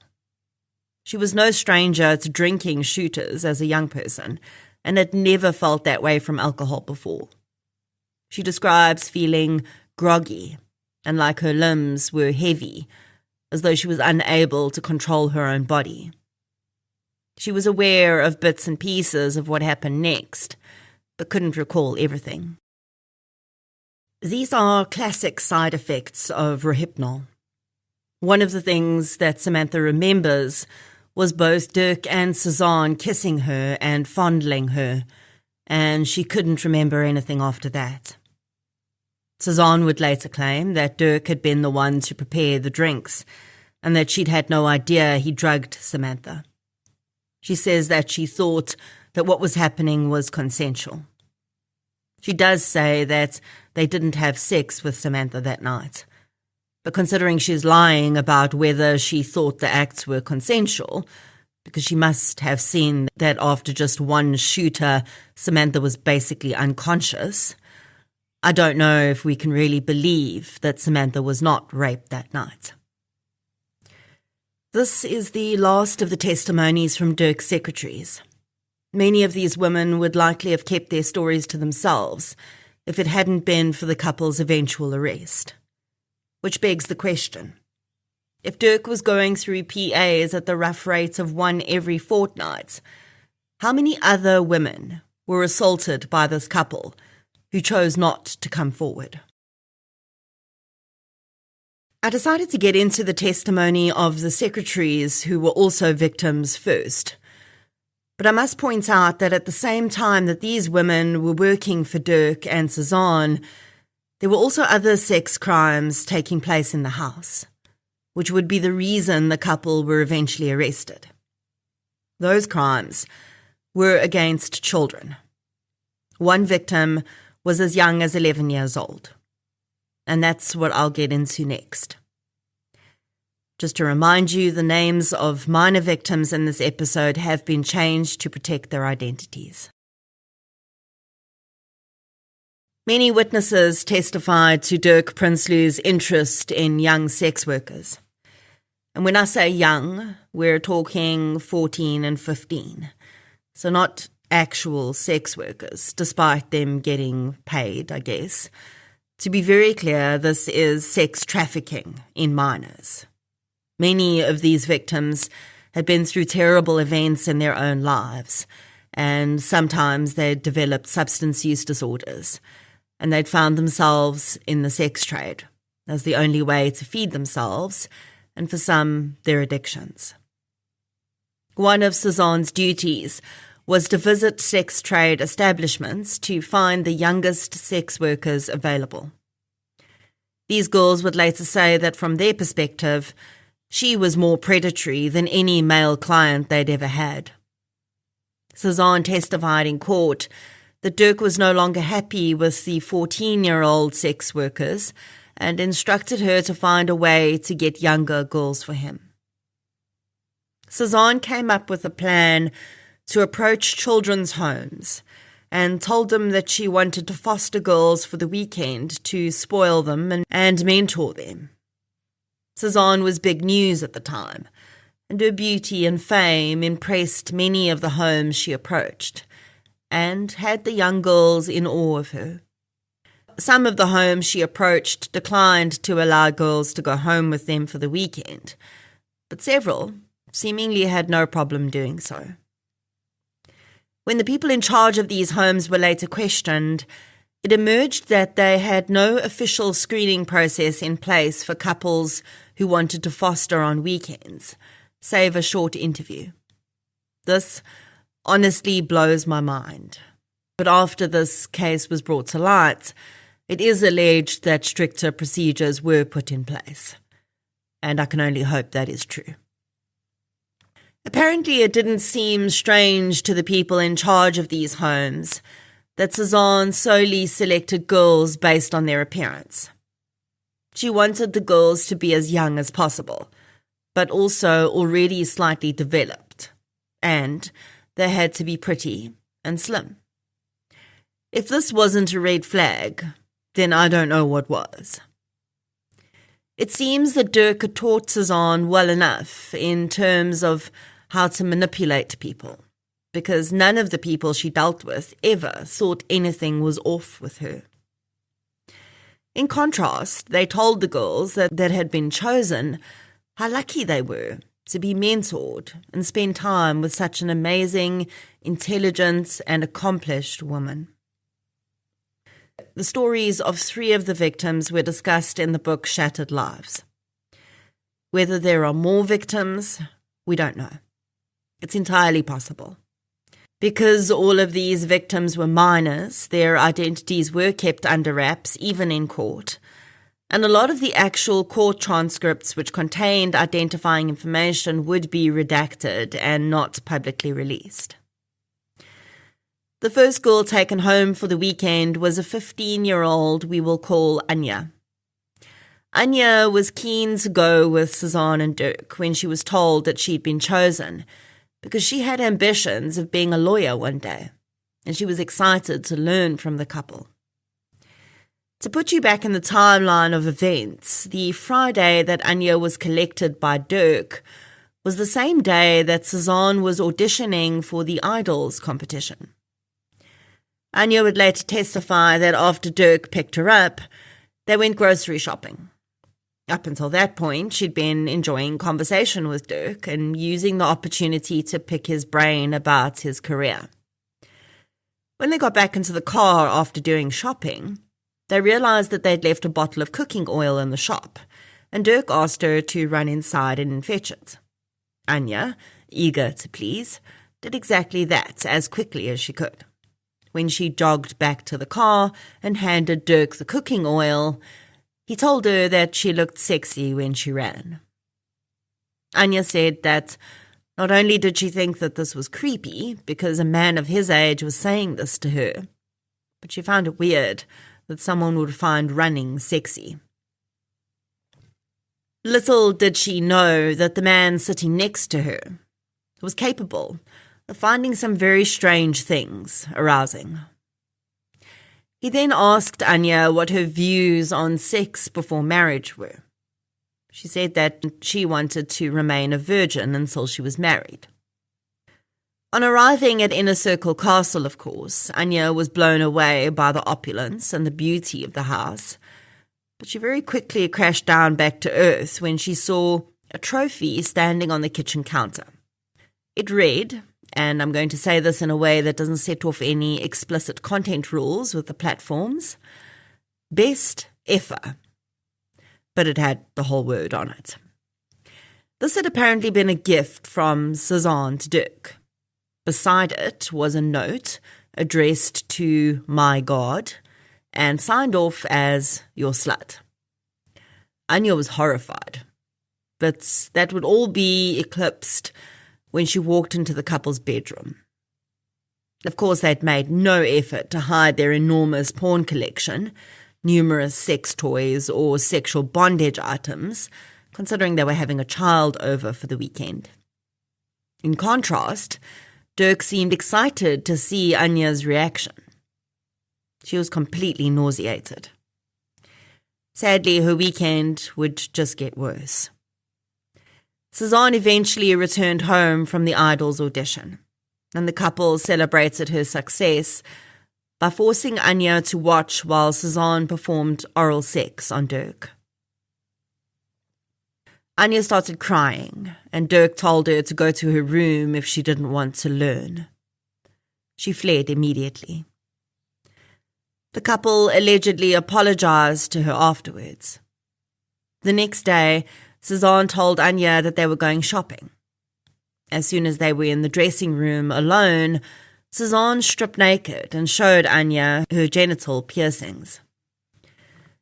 She was no stranger to drinking shooters as a young person and had never felt that way from alcohol before. She describes feeling groggy and like her limbs were heavy, as though she was unable to control her own body. She was aware of bits and pieces of what happened next, but couldn't recall everything. These are classic side effects of Rohypnol. One of the things that Samantha remembers was both Dirk and Cezanne kissing her and fondling her, and she couldn't remember anything after that. Cezanne would later claim that Dirk had been the one to prepare the drinks, and that she'd had no idea he drugged Samantha. She says that she thought that what was happening was consensual. She does say that they didn't have sex with Samantha that night, but considering she's lying about whether she thought the acts were consensual, because she must have seen that after just one shooter, Samantha was basically unconscious, I don't know if we can really believe that Samantha was not raped that night. This is the last of the testimonies from Dirk's secretaries. Many of these women would likely have kept their stories to themselves if it hadn't been for the couple's eventual arrest. Which begs the question, if Dirk was going through PAs at the rough rate of one every fortnight, how many other women were assaulted by this couple who chose not to come forward? I decided to get into the testimony of the secretaries who were also victims first. But I must point out that at the same time that these women were working for Dirk and Cezanne, there were also other sex crimes taking place in the house, which would be the reason the couple were eventually arrested. Those crimes were against children. One victim was as young as 11 years old. And that's what I'll get into next. Just to remind you, the names of minor victims in this episode have been changed to protect their identities. Many witnesses testified to Dirk Prinsloo's interest in young sex workers. And when I say young, we're talking 14 and 15. So not actual sex workers, despite them getting paid, I guess. To be very clear, this is sex trafficking in minors. Many of these victims had been through terrible events in their own lives, and sometimes they'd developed substance use disorders, and they'd found themselves in the sex trade as the only way to feed themselves, and for some, their addictions. One of Cezanne's duties was to visit sex trade establishments to find the youngest sex workers available. These girls would later say that from their perspective, she was more predatory than any male client they'd ever had. Cezanne testified in court that Dirk was no longer happy with the 14-year-old sex workers and instructed her to find a way to get younger girls for him. Cezanne came up with a plan to approach children's homes and told them that she wanted to foster girls for the weekend to spoil them and mentor them. Cezanne was big news at the time, and her beauty and fame impressed many of the homes she approached, and had the young girls in awe of her. Some of the homes she approached declined to allow girls to go home with them for the weekend, but several seemingly had no problem doing so. When the people in charge of these homes were later questioned, it emerged that they had no official screening process in place for couples who wanted to foster on weekends, save a short interview. This honestly blows my mind. But after this case was brought to light, it is alleged that stricter procedures were put in place. And I can only hope that is true. Apparently, it didn't seem strange to the people in charge of these homes that Cezanne solely selected girls based on their appearance. She wanted the girls to be as young as possible, but also already slightly developed, and they had to be pretty and slim. If this wasn't a red flag, then I don't know what was. It seems that Dirk had taught Cezanne well enough in terms of how to manipulate people, because none of the people she dealt with ever thought anything was off with her. In contrast, they told the girls that had been chosen how lucky they were to be mentored and spend time with such an amazing, intelligent, and accomplished woman. The stories of 3 of the victims were discussed in the book Shattered Lives. Whether there are more victims, we don't know. It's entirely possible. Because all of these victims were minors, their identities were kept under wraps, even in court, and a lot of the actual court transcripts which contained identifying information would be redacted and not publicly released. The first girl taken home for the weekend was a 15-year-old we will call Anya. Anya was keen to go with Cezanne and Dirk when she was told that she'd been chosen, because she had ambitions of being a lawyer one day, and she was excited to learn from the couple. To put you back in the timeline of events, the Friday that Anya was collected by Dirk was the same day that Cezanne was auditioning for the Idols competition. Anya would later testify that after Dirk picked her up, they went grocery shopping. Up until that point, she'd been enjoying conversation with Dirk and using the opportunity to pick his brain about his career. When they got back into the car after doing shopping, they realized that they'd left a bottle of cooking oil in the shop, and Dirk asked her to run inside and fetch it. Anya, eager to please, did exactly that as quickly as she could. When she jogged back to the car and handed Dirk the cooking oil, he told her that she looked sexy when she ran. Anya said that not only did she think that this was creepy, because a man of his age was saying this to her, but she found it weird that someone would find running sexy. Little did she know that the man sitting next to her was capable of finding some very strange things arousing. He then asked Anya what her views on sex before marriage were. She said that she wanted to remain a virgin until she was married. On arriving at Inner Circle Castle, of course, Anya was blown away by the opulence and the beauty of the house, but she very quickly crashed down back to earth when she saw a trophy standing on the kitchen counter. It read, and I'm going to say this in a way that doesn't set off any explicit content rules with the platforms, best effer, but it had the whole word on it. This had apparently been a gift from Cezanne to Dirk. Beside it was a note addressed to my God and signed off as your slut. Anya was horrified, but that would all be eclipsed when she walked into the couple's bedroom. Of course, they'd made no effort to hide their enormous porn collection, numerous sex toys or sexual bondage items, considering they were having a child over for the weekend. In contrast, Dirk seemed excited to see Anya's reaction. She was completely nauseated. Sadly, her weekend would just get worse. Cezanne eventually returned home from the Idols audition, and the couple celebrated her success by forcing Anya to watch while Cezanne performed oral sex on Dirk. Anya started crying, and Dirk told her to go to her room if she didn't want to learn. She fled immediately. The couple allegedly apologized to her afterwards. The next day, Cezanne told Anya that they were going shopping. As soon as they were in the dressing room alone, Cezanne stripped naked and showed Anya her genital piercings.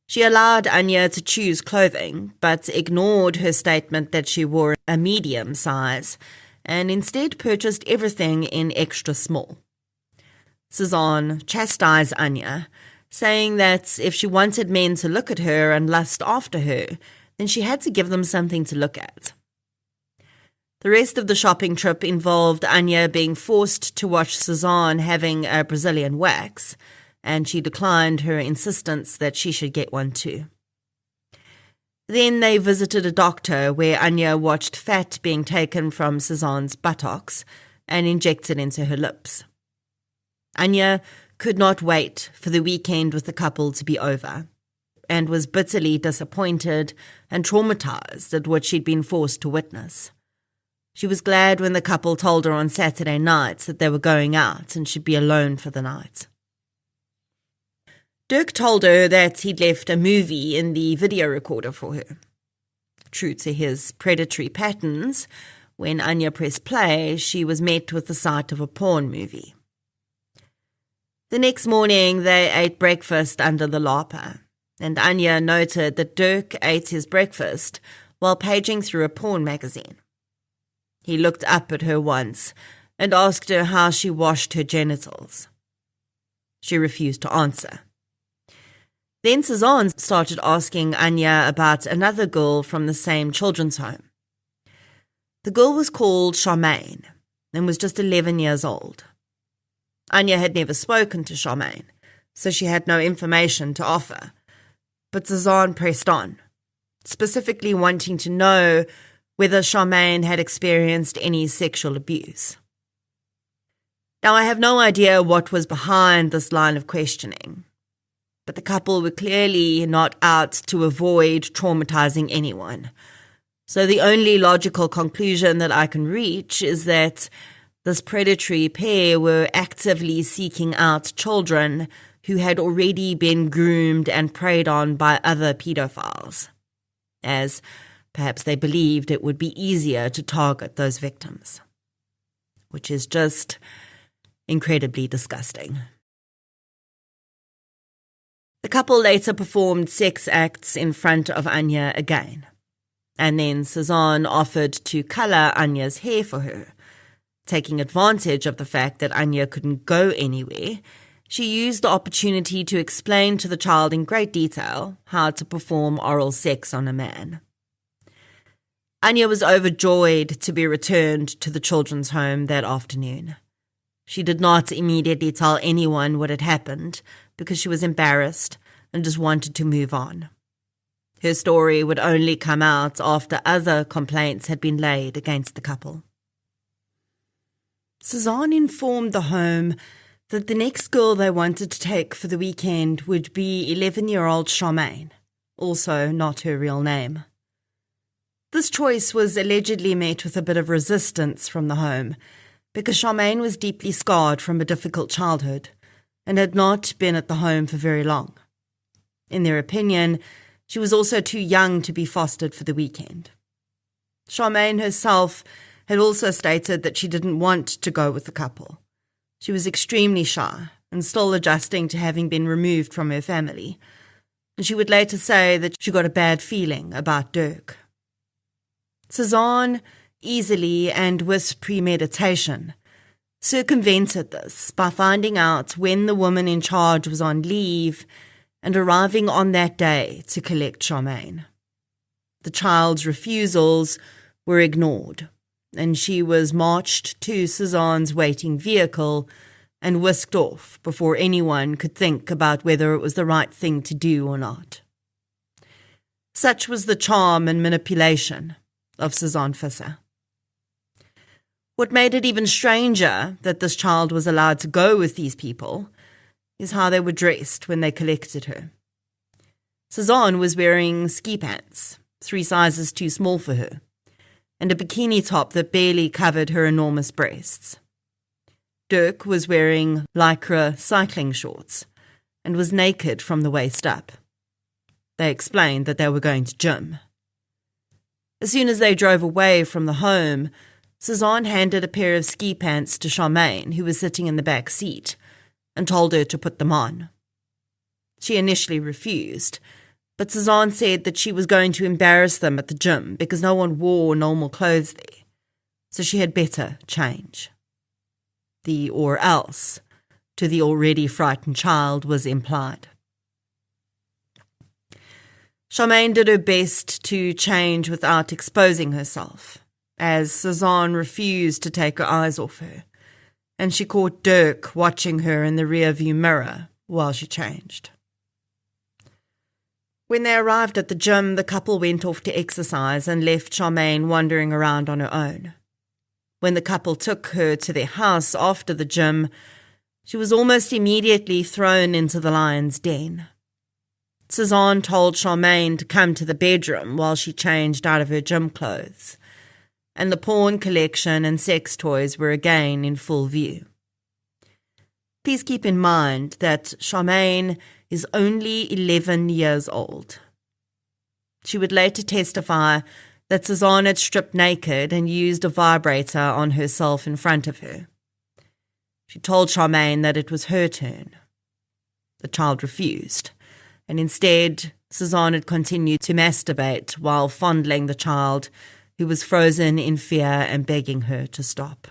She allowed Anya to choose clothing, but ignored her statement that she wore a medium size, and instead purchased everything in extra small. Cezanne chastised Anya, saying that if she wanted men to look at her and lust after her, then she had to give them something to look at. The rest of the shopping trip involved Anya being forced to watch Cezanne having a Brazilian wax, and she declined her insistence that she should get one too. Then they visited a doctor where Anya watched fat being taken from Cezanne's buttocks and injected into her lips. Anya could not wait for the weekend with the couple to be over, and was bitterly disappointed and traumatized at what she'd been forced to witness. She was glad when the couple told her on Saturday nights that they were going out and should be alone for the night. Dirk told her that he'd left a movie in the video recorder for her. True to his predatory patterns, when Anya pressed play, she was met with the sight of a porn movie. The next morning, they ate breakfast under the larpa, and Anya noted that Dirk ate his breakfast while paging through a porn magazine. He looked up at her once and asked her how she washed her genitals. She refused to answer. Then Cezanne started asking Anya about another girl from the same children's home. The girl was called Charmaine and was just 11 years old. Anya had never spoken to Charmaine, so she had no information to offer. But Cezanne pressed on, specifically wanting to know whether Charmaine had experienced any sexual abuse. Now, I have no idea what was behind this line of questioning, but the couple were clearly not out to avoid traumatizing anyone. So the only logical conclusion that I can reach is that this predatory pair were actively seeking out children who had already been groomed and preyed on by other pedophiles, as perhaps they believed it would be easier to target those victims, which is just incredibly disgusting. The couple later performed sex acts in front of Anya again, and then Cezanne offered to colour Anya's hair for her. Taking advantage of the fact that Anya couldn't go anywhere, she used the opportunity to explain to the child in great detail how to perform oral sex on a man. Anya was overjoyed to be returned to the children's home that afternoon. She did not immediately tell anyone what had happened because she was embarrassed and just wanted to move on. Her story would only come out after other complaints had been laid against the couple. Cezanne informed the home that the next girl they wanted to take for the weekend would be 11-year-old Charmaine, also not her real name. This choice was allegedly met with a bit of resistance from the home because Charmaine was deeply scarred from a difficult childhood and had not been at the home for very long. In their opinion, she was also too young to be fostered for the weekend. Charmaine herself had also stated that she didn't want to go with the couple. She was extremely shy and still adjusting to having been removed from her family, and she would later say that she got a bad feeling about Dirk. Cezanne, easily and with premeditation, circumvented this by finding out when the woman in charge was on leave and arriving on that day to collect Charmaine. The child's refusals were ignored, and she was marched to Cezanne's waiting vehicle and whisked off before anyone could think about whether it was the right thing to do or not. Such was the charm and manipulation of Cezanne Visser. What made it even stranger that this child was allowed to go with these people is how they were dressed when they collected her. Cezanne was wearing ski pants, 3 sizes too small for her, and a bikini top that barely covered her enormous breasts. Dirk was wearing lycra cycling shorts and was naked from the waist up. They explained that they were going to gym. As soon as they drove away from the home, Cezanne handed a pair of ski pants to Charmaine, who was sitting in the back seat, and told her to put them on. She initially refused, but Cezanne said that she was going to embarrass them at the gym because no one wore normal clothes there, so she had better change. The or else to the already frightened child was implied, Charmaine did her best to change without exposing herself, as Cezanne refused to take her eyes off her, and she caught Dirk watching her in the rearview mirror while she changed. When they arrived at the gym, the couple went off to exercise and left Charmaine wandering around on her own. When the couple took her to their house after the gym, she was almost immediately thrown into the lion's den. Cezanne told Charmaine to come to the bedroom while she changed out of her gym clothes, and the porn collection and sex toys were again in full view. Please keep in mind that Charmaine is only 11 years old. She would later testify that Cezanne had stripped naked and used a vibrator on herself in front of her. She told Charmaine that it was her turn. The child refused, and instead Cezanne had continued to masturbate while fondling the child, who was frozen in fear and begging her to stop.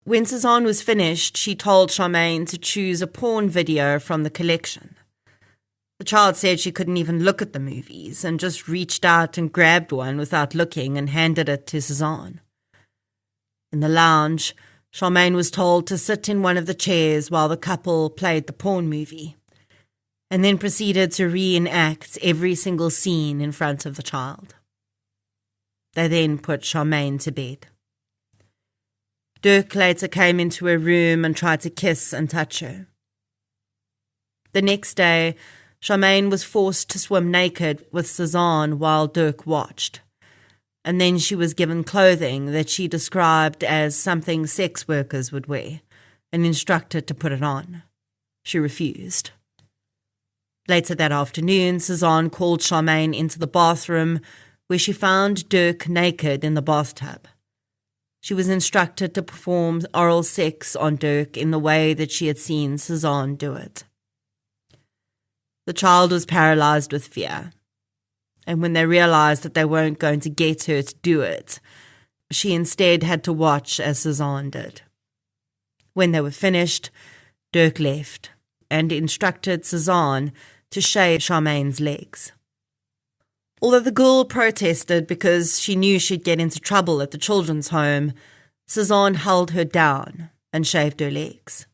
When Cezanne was finished, she told Charmaine to choose a porn video from the collection. The child said she couldn't even look at the movies and just reached out and grabbed one without looking and handed it to Cezanne. In the lounge, Charmaine was told to sit in one of the chairs while the couple played the porn movie, and then proceeded to reenact every single scene in front of the child. They then put Charmaine to bed. Dirk later came into her room and tried to kiss and touch her. The next day, Charmaine was forced to swim naked with Cezanne while Dirk watched, and then she was given clothing that she described as something sex workers would wear and instructed to put it on. She refused. Later that afternoon, Cezanne called Charmaine into the bathroom, where she found Dirk naked in the bathtub. She was instructed to perform oral sex on Dirk in the way that she had seen Cezanne do it. The child was paralyzed with fear, and when they realized that they weren't going to get her to do it, she instead had to watch as Cezanne did. When they were finished, Dirk left and instructed Cezanne to shave Charmaine's legs. Although the girl protested because she knew she'd get into trouble at the children's home, Cezanne held her down and shaved her legs.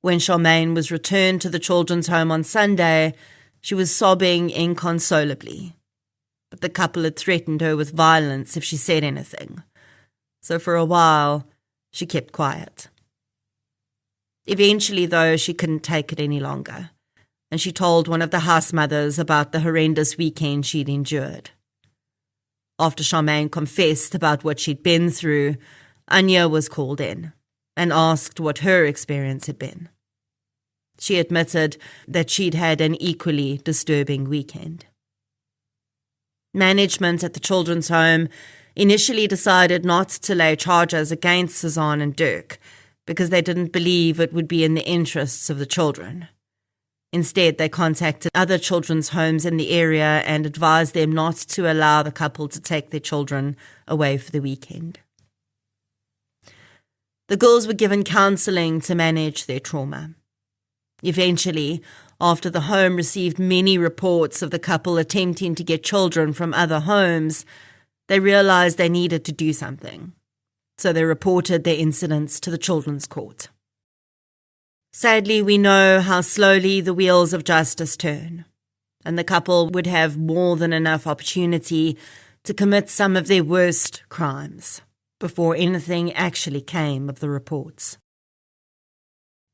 When Charmaine was returned to the children's home on Sunday, she was sobbing inconsolably, but the couple had threatened her with violence if she said anything, so for a while she kept quiet. Eventually, though, she couldn't take it any longer, and she told one of the house mothers about the horrendous weekend she'd endured. After Charmaine confessed about what she'd been through, Anya was called in and asked what her experience had been. She admitted that she'd had an equally disturbing weekend. Management at the children's home initially decided not to lay charges against Cezanne and Dirk because they didn't believe it would be in the interests of the children. Instead, they contacted other children's homes in the area and advised them not to allow the couple to take their children away for the weekend. The girls were given counselling to manage their trauma. Eventually, after the home received many reports of the couple attempting to get children from other homes, they realised they needed to do something. So they reported their incidents to the children's court. Sadly, we know how slowly the wheels of justice turn, and the couple would have more than enough opportunity to commit some of their worst crimes before anything actually came of the reports.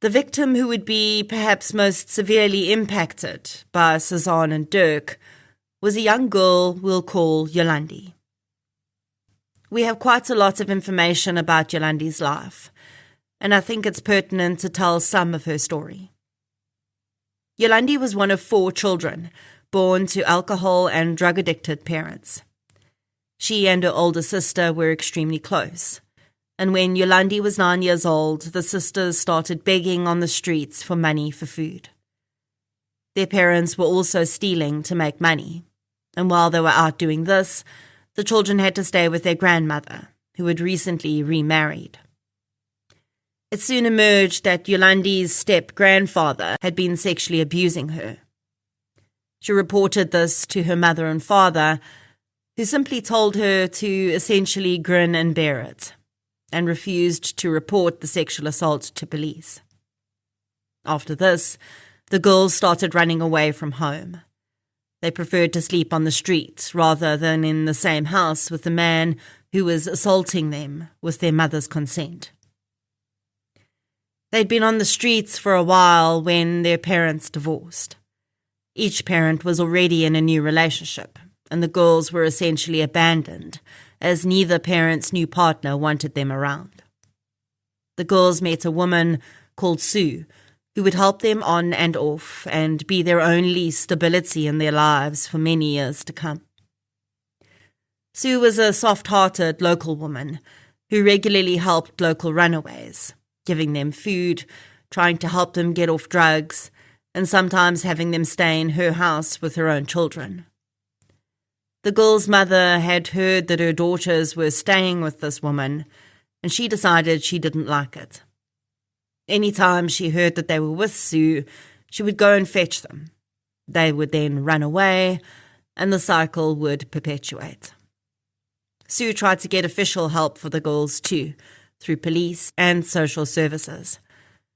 The victim who would be perhaps most severely impacted by Cezanne and Dirk was a young girl we'll call Yolandi. We have quite a lot of information about Yolandi's life, and I think it's pertinent to tell some of her story. Yolandi was one of 4 children born to alcohol and drug-addicted parents. She and her older sister were extremely close, and when Yolandi was 9 years old, the sisters started begging on the streets for money for food. Their parents were also stealing to make money, and while they were out doing this, the children had to stay with their grandmother, who had recently remarried. It soon emerged that Yolandi's step-grandfather had been sexually abusing her, She reported this to her mother and father, who simply told her to essentially grin and bear it, and refused to report the sexual assault to police. After this, the girls started running away from home. They preferred to sleep on the street rather than in the same house with the man who was assaulting them with their mother's consent. They'd been on the streets for a while when their parents divorced. Each parent was already in a new relationship, and the girls were essentially abandoned, as neither parent's new partner wanted them around. The girls met a woman called Sue, who would help them on and off and be their only stability in their lives for many years to come. Sue was a soft-hearted local woman who regularly helped local runaways, giving them food, trying to help them get off drugs, and sometimes having them stay in her house with her own children. The girl's mother had heard that her daughters were staying with this woman, and she decided she didn't like it. Anytime she heard that they were with Sue, she would go and fetch them. They would then run away, and the cycle would perpetuate. Sue tried to get official help for the girls too, through police and social services.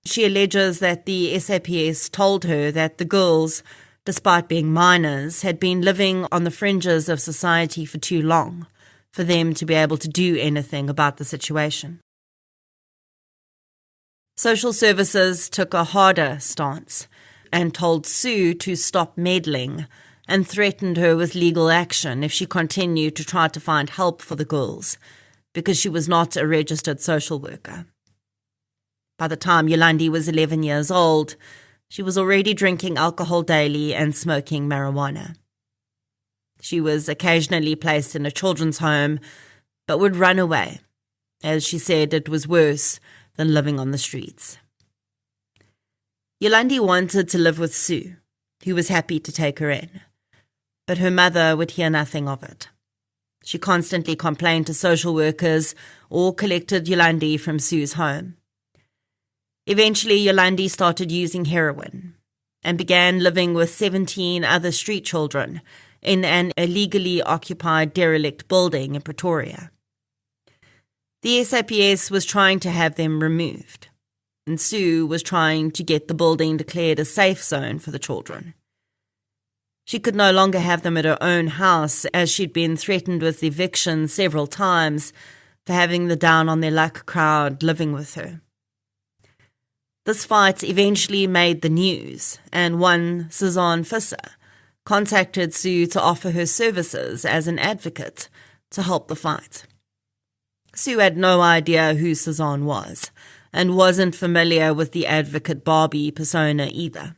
She alleges that the SAPS told her that the girls, despite being minors, had been living on the fringes of society for too long for them to be able to do anything about the situation. Social services took a harder stance and told Sue to stop meddling and threatened her with legal action if she continued to try to find help for the girls, because she was not a registered social worker. By the time Yolandi was 11 years old, she was already drinking alcohol daily and smoking marijuana. She was occasionally placed in a children's home, but would run away, as she said it was worse than living on the streets. Yolandi wanted to live with Sue, who was happy to take her in, but her mother would hear nothing of it. She constantly complained to social workers or collected Yolandi from Sue's home. Eventually, Yolandi started using heroin and began living with 17 other street children in an illegally occupied derelict building in Pretoria. The SAPS was trying to have them removed, and Sue was trying to get the building declared a safe zone for the children. She could no longer have them at her own house, as she'd been threatened with eviction several times for having the down-on-their-luck crowd living with her. This fight eventually made the news, and one Cezanne Visser contacted Sue to offer her services as an advocate to help the fight. Sue had no idea who Cezanne was, and wasn't familiar with the advocate Barbie persona either.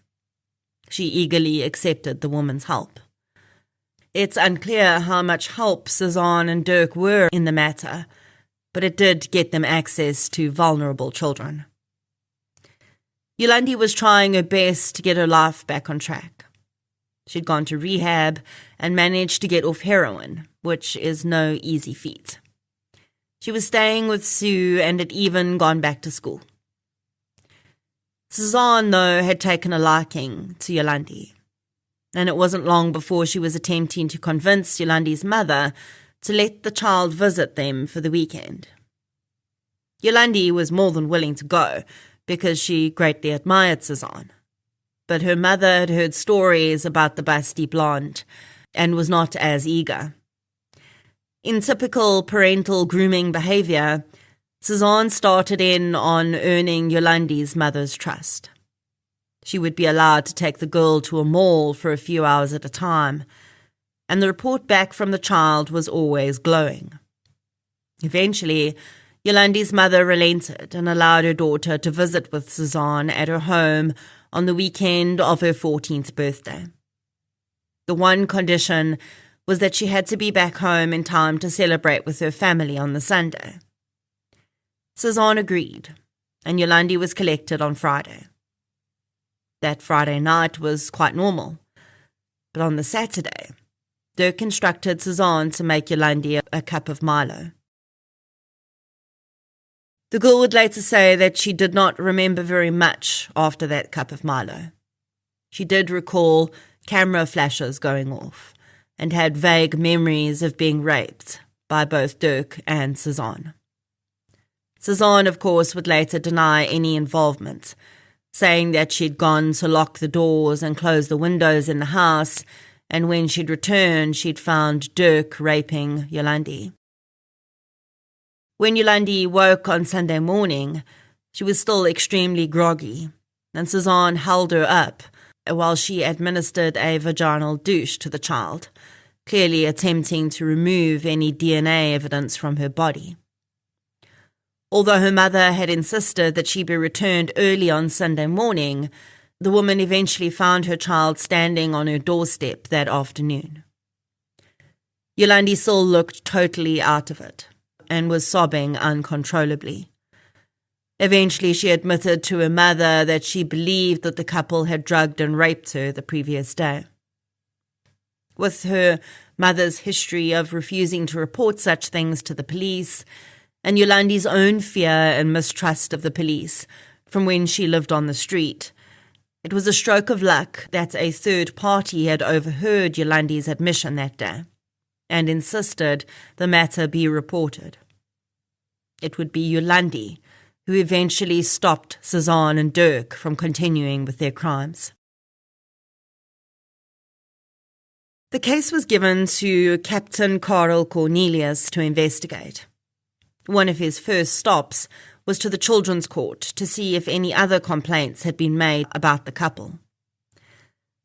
She eagerly accepted the woman's help. It's unclear how much help Cezanne and Dirk were in the matter, but it did get them access to vulnerable children. Yolandi was trying her best to get her life back on track. She'd gone to rehab and managed to get off heroin, which is no easy feat. She was staying with Sue and had even gone back to school. Cezanne, though, had taken a liking to Yolandi, and it wasn't long before she was attempting to convince Yolandi's mother to let the child visit them for the weekend. Yolandi was more than willing to go, because she greatly admired Cezanne. But her mother had heard stories about the busty blonde and was not as eager. In typical parental grooming behavior, Cezanne started in on earning Yolandi's mother's trust. She would be allowed to take the girl to a mall for a few hours at a time, and the report back from the child was always glowing. Eventually, Yolandi's mother relented and allowed her daughter to visit with Cezanne at her home on the weekend of her 14th birthday. The one condition was that she had to be back home in time to celebrate with her family on the Sunday. Cezanne agreed, and Yolandi was collected on Friday. That Friday night was quite normal, but on the Saturday, Dirk instructed Cezanne to make Yolandi a cup of Milo. The girl would later say that she did not remember very much after that cup of Milo. She did recall camera flashes going off and had vague memories of being raped by both Dirk and Cezanne. Cezanne, of course, would later deny any involvement, saying that she'd gone to lock the doors and close the windows in the house, and when she'd returned, she'd found Dirk raping Yolandi. When Yolandi woke on Sunday morning, she was still extremely groggy, and Cezanne held her up while she administered a vaginal douche to the child, clearly attempting to remove any DNA evidence from her body. Although her mother had insisted that she be returned early on Sunday morning, the woman eventually found her child standing on her doorstep that afternoon. Yolandi still looked totally out of it and was sobbing uncontrollably. Eventually, she admitted to her mother that she believed that the couple had drugged and raped her the previous day. With her mother's history of refusing to report such things to the police, and Yolandi's own fear and mistrust of the police from when she lived on the street, it was a stroke of luck that a third party had overheard Yolandi's admission that day and insisted the matter be reported. It would be Yolandi who eventually stopped Cezanne and Dirk from continuing with their crimes. The case was given to Captain Karel Cornelius to investigate. One of his first stops was to the Children's Court to see if any other complaints had been made about the couple.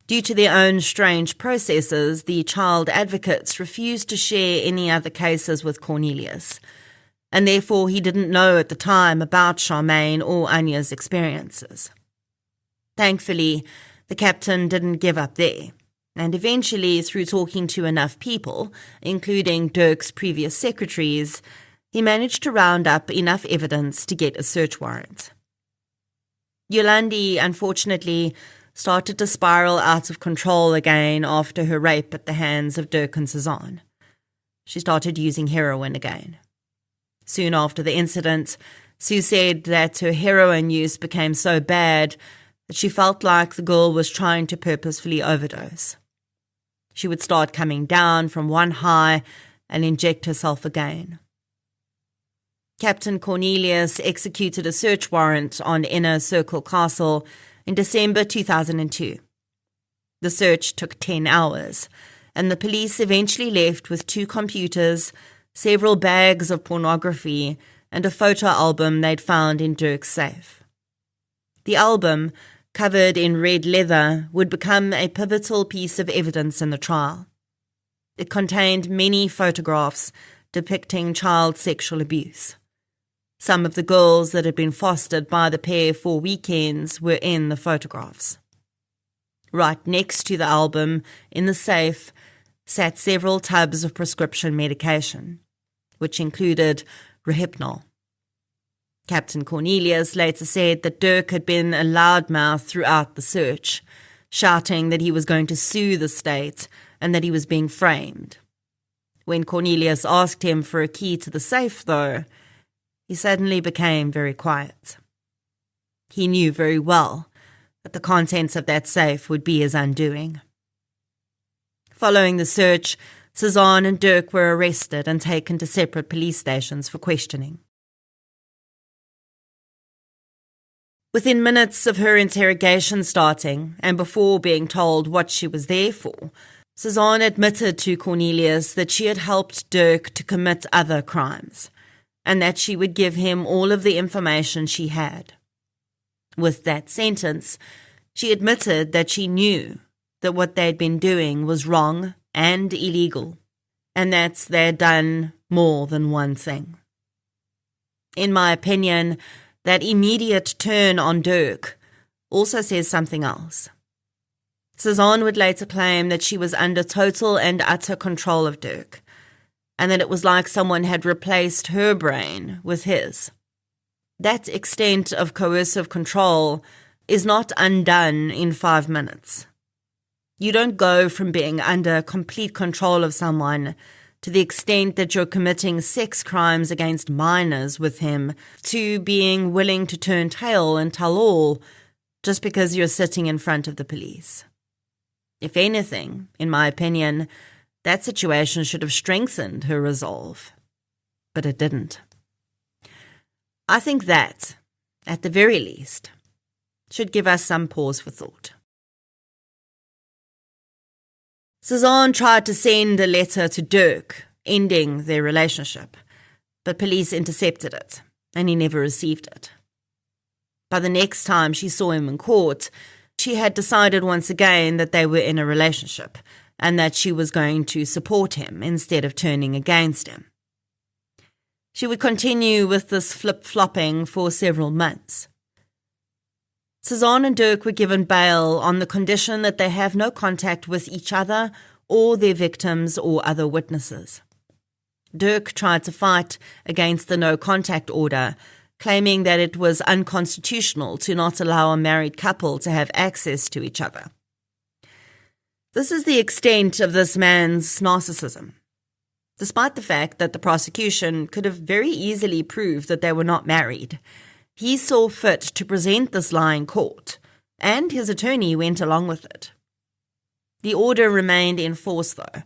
Due to their own strange processes, the child advocates refused to share any other cases with Cornelius, and therefore he didn't know at the time about Charmaine or Anya's experiences. Thankfully, the captain didn't give up there, and eventually, through talking to enough people, including Dirk's previous secretaries, he managed to round up enough evidence to get a search warrant. Yolandi, unfortunately, started to spiral out of control again after her rape at the hands of Dirk and Cezanne. She started using heroin again. Soon after the incident, Sue said that her heroin use became so bad that she felt like the girl was trying to purposefully overdose. She would start coming down from one high and inject herself again. Captain Cornelius executed a search warrant on Inner Circle Castle in December 2002. The search took 10 hours, and the police eventually left with 2 computers, several bags of pornography, and a photo album they'd found in Dirk's safe. The album, covered in red leather, would become a pivotal piece of evidence in the trial. It contained many photographs depicting child sexual abuse. Some of the girls that had been fostered by the pair for weekends were in the photographs. Right next to the album, in the safe, sat several tubs of prescription medication, which included Rohypnol. Captain Cornelius later said that Dirk had been a loudmouth throughout the search, shouting that he was going to sue the state and that he was being framed. When Cornelius asked him for a key to the safe, though, he suddenly became very quiet. He knew very well that the contents of that safe would be his undoing. Following the search, Cezanne and Dirk were arrested and taken to separate police stations for questioning. Within minutes of her interrogation starting, and before being told what she was there for, Cezanne admitted to Cornelius that she had helped Dirk to commit other crimes, and that she would give him all of the information she had. With that sentence, she admitted that she knew that what they'd been doing was wrong and illegal, and that they'd done more than one thing. In my opinion, that immediate turn on Dirk also says something else. Cezanne would later claim that she was under total and utter control of Dirk, and that it was like someone had replaced her brain with his. That extent of coercive control is not undone in 5 minutes. You don't go from being under complete control of someone to the extent that you're committing sex crimes against minors with him to being willing to turn tail and tell all just because you're sitting in front of the police. If anything, in my opinion, that situation should have strengthened her resolve. But it didn't. I think that, at the very least, should give us some pause for thought. Cezanne tried to send a letter to Dirk, ending their relationship, but police intercepted it, and he never received it. By the next time she saw him in court, she had decided once again that they were in a relationship, and that she was going to support him instead of turning against him. She would continue with this flip-flopping for several months. Cezanne and Dirk were given bail on the condition that they have no contact with each other or their victims or other witnesses. Dirk tried to fight against the no-contact order, claiming that it was unconstitutional to not allow a married couple to have access to each other. This is the extent of this man's narcissism, despite the fact that the prosecution could have very easily proved that they were not married. He saw fit to present this lie in court, and his attorney went along with it. The order remained in force, though,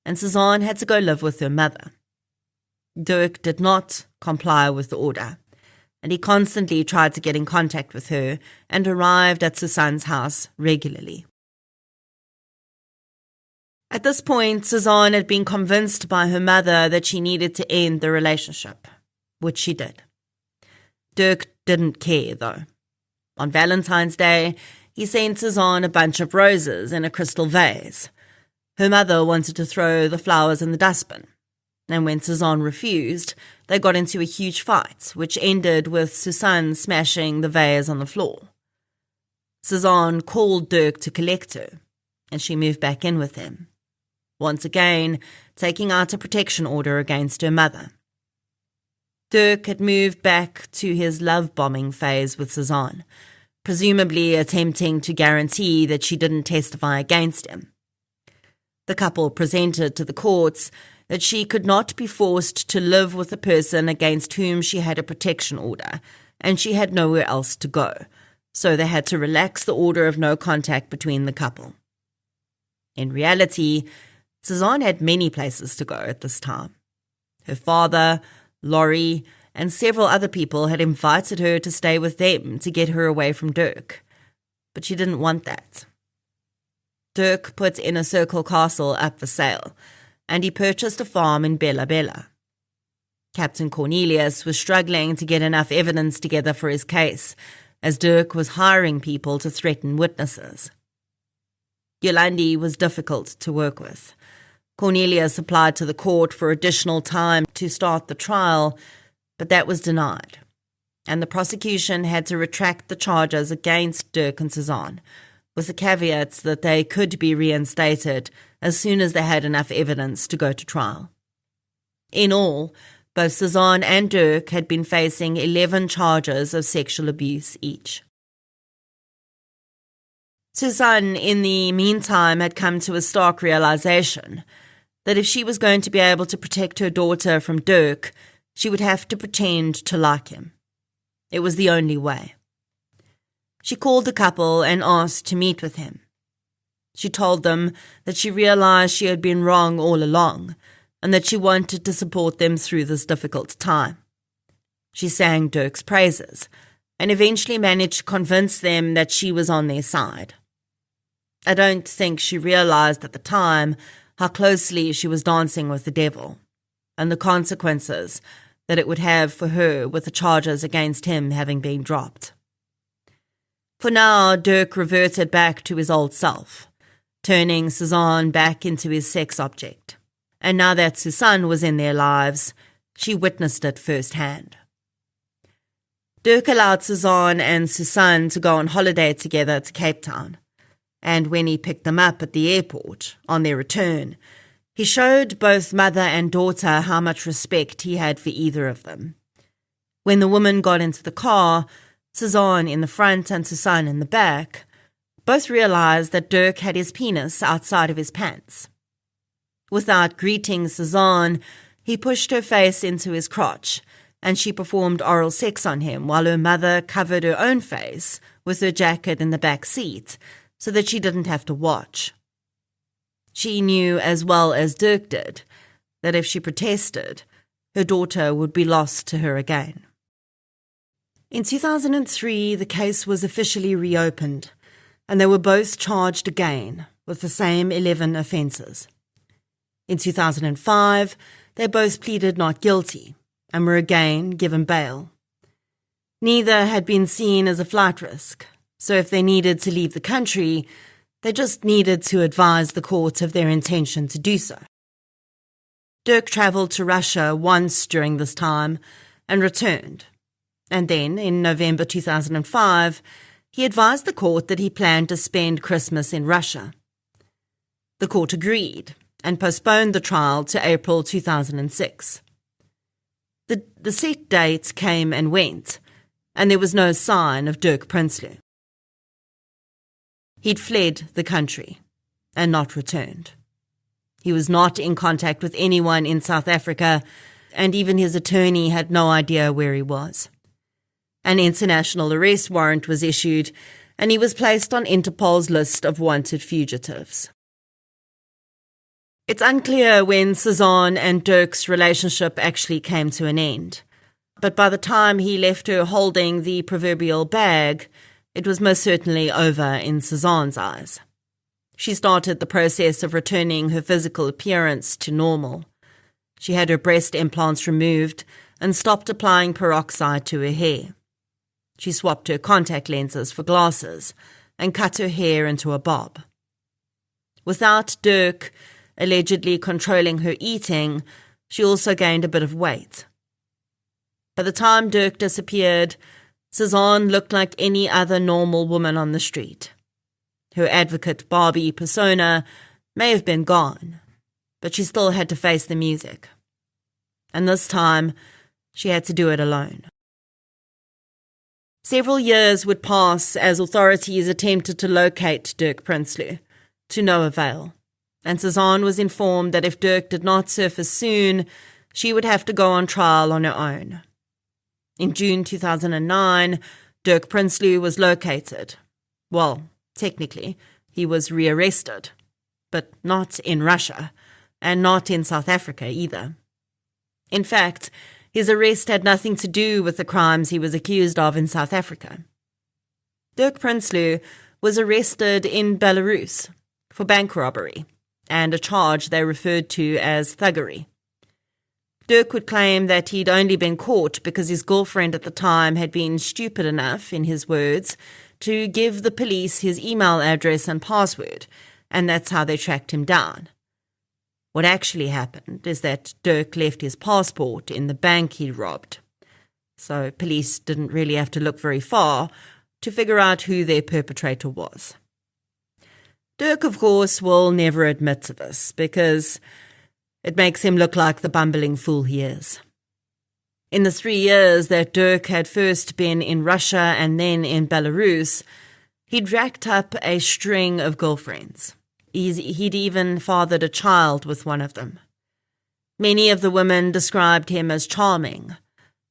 and Cezanne had to go live with her mother. Dirk did not comply with the order, and he constantly tried to get in contact with her and arrived at Suzanne's house regularly. At this point, Cezanne had been convinced by her mother that she needed to end the relationship, which she did. Dirk didn't care, though. On Valentine's Day, he sent Cezanne a bunch of roses in a crystal vase. Her mother wanted to throw the flowers in the dustbin, and when Cezanne refused, they got into a huge fight, which ended with Suzanne smashing the vase on the floor. Cezanne called Dirk to collect her, and she moved back in with him, once again taking out a protection order against her mother. Dirk had moved back to his love-bombing phase with Cezanne, presumably attempting to guarantee that she didn't testify against him. The couple presented to the courts that she could not be forced to live with a person against whom she had a protection order, and she had nowhere else to go, so they had to relax the order of no contact between the couple. In reality, Cezanne had many places to go at this time. Her father, Laurie, and several other people had invited her to stay with them to get her away from Dirk, but she didn't want that. Dirk put Inner Circle Castle up for sale, and he purchased a farm in Bella Bella. Captain Cornelius was struggling to get enough evidence together for his case, as Dirk was hiring people to threaten witnesses. Yolandi was difficult to work with. Cornelius applied to the court for additional time to start the trial, but that was denied, and the prosecution had to retract the charges against Dirk and Cezanne, with the caveats that they could be reinstated as soon as they had enough evidence to go to trial. In all, both Cezanne and Dirk had been facing 11 charges of sexual abuse each. Suzanne, in the meantime, had come to a stark realization that if she was going to be able to protect her daughter from Dirk, she would have to pretend to like him. It was the only way. She called the couple and asked to meet with him. She told them that she realized she had been wrong all along and that she wanted to support them through this difficult time. She sang Dirk's praises and eventually managed to convince them that she was on their side. I don't think she realized at the time how closely she was dancing with the devil and the consequences that it would have for her with the charges against him having been dropped. For now, Dirk reverted back to his old self, turning Cezanne back into his sex object. And now that Suzanne was in their lives, she witnessed it firsthand. Dirk allowed Cezanne and Suzanne to go on holiday together to Cape Town, and when he picked them up at the airport on their return, he showed both mother and daughter how much respect he had for either of them. When the woman got into the car, Cezanne in the front and Suzanne in the back, both realized that Dirk had his penis outside of his pants. Without greeting Cezanne, he pushed her face into his crotch, and she performed oral sex on him while her mother covered her own face with her jacket in the back seat so that she didn't have to watch. She knew as well as Dirk did that if she protested, her daughter would be lost to her again. In 2003, the case was officially reopened, and they were both charged again with the same 11 offences. In 2005, they both pleaded not guilty and were again given bail. Neither had been seen as a flight risk, so if they needed to leave the country, they just needed to advise the court of their intention to do so. Dirk travelled to Russia once during this time and returned, and then, in November 2005, he advised the court that he planned to spend Christmas in Russia. The court agreed and postponed the trial to April 2006. The set date came and went, and there was no sign of Dirk Prinsloo. He'd fled the country and not returned. He was not in contact with anyone in South Africa, and even his attorney had no idea where he was. An international arrest warrant was issued, and he was placed on Interpol's list of wanted fugitives. It's unclear when Cezanne and Dirk's relationship actually came to an end, but by the time he left her holding the proverbial bag, it was most certainly over in Cezanne's eyes. She started the process of returning her physical appearance to normal. She had her breast implants removed and stopped applying peroxide to her hair. She swapped her contact lenses for glasses and cut her hair into a bob. Without Dirk allegedly controlling her eating, she also gained a bit of weight. By the time Dirk disappeared, Cezanne looked like any other normal woman on the street. Her advocate Barbie persona may have been gone, but she still had to face the music. And this time, she had to do it alone. Several years would pass as authorities attempted to locate Dirk Prinsloo, to no avail, and Cezanne was informed that if Dirk did not surface soon, she would have to go on trial on her own. In June 2009, Dirk Prinsloo was located. Well, technically, he was rearrested, but not in Russia, and not in South Africa either. In fact, his arrest had nothing to do with the crimes he was accused of in South Africa. Dirk Prinsloo was arrested in Belarus for bank robbery and a charge they referred to as thuggery. Dirk would claim that he'd only been caught because his girlfriend at the time had been stupid enough, in his words, to give the police his email address and password, and that's how they tracked him down. What actually happened is that Dirk left his passport in the bank he robbed, so police didn't really have to look very far to figure out who their perpetrator was. Dirk, of course, will never admit to this because it makes him look like the bumbling fool he is. In the 3 years that Dirk had first been in Russia and then in Belarus, he'd racked up a string of girlfriends. He'd even fathered a child with one of them. Many of the women described him as charming,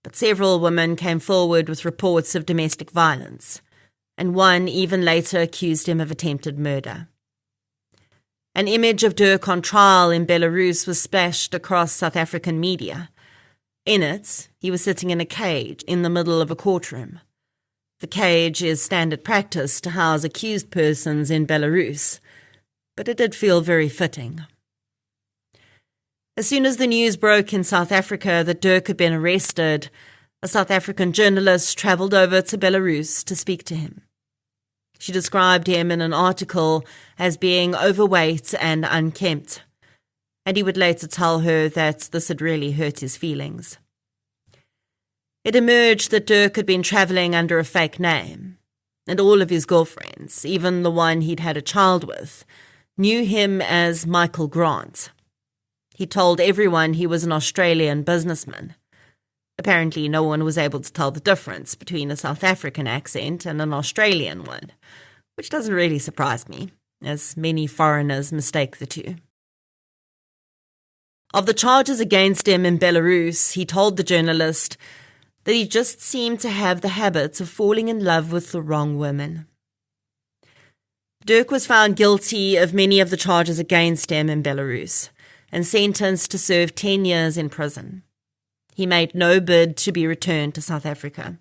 but several women came forward with reports of domestic violence, and one even later accused him of attempted murder. An image of Dirk on trial in Belarus was splashed across South African media. In it, he was sitting in a cage in the middle of a courtroom. The cage is standard practice to house accused persons in Belarus, but it did feel very fitting. As soon as the news broke in South Africa that Dirk had been arrested, a South African journalist travelled over to Belarus to speak to him. She described him in an article as being overweight and unkempt, and he would later tell her that this had really hurt his feelings. It emerged that Dirk had been travelling under a fake name, and all of his girlfriends, even the one he'd had a child with, knew him as Michael Grant. He told everyone he was an Australian businessman. Apparently no one was able to tell the difference between a South African accent and an Australian one, which doesn't really surprise me, as many foreigners mistake the two. Of the charges against him in Belarus, he told the journalist that he just seemed to have the habit of falling in love with the wrong women. Dirk was found guilty of many of the charges against him in Belarus and sentenced to serve 10 years in prison. He made no bid to be returned to South Africa.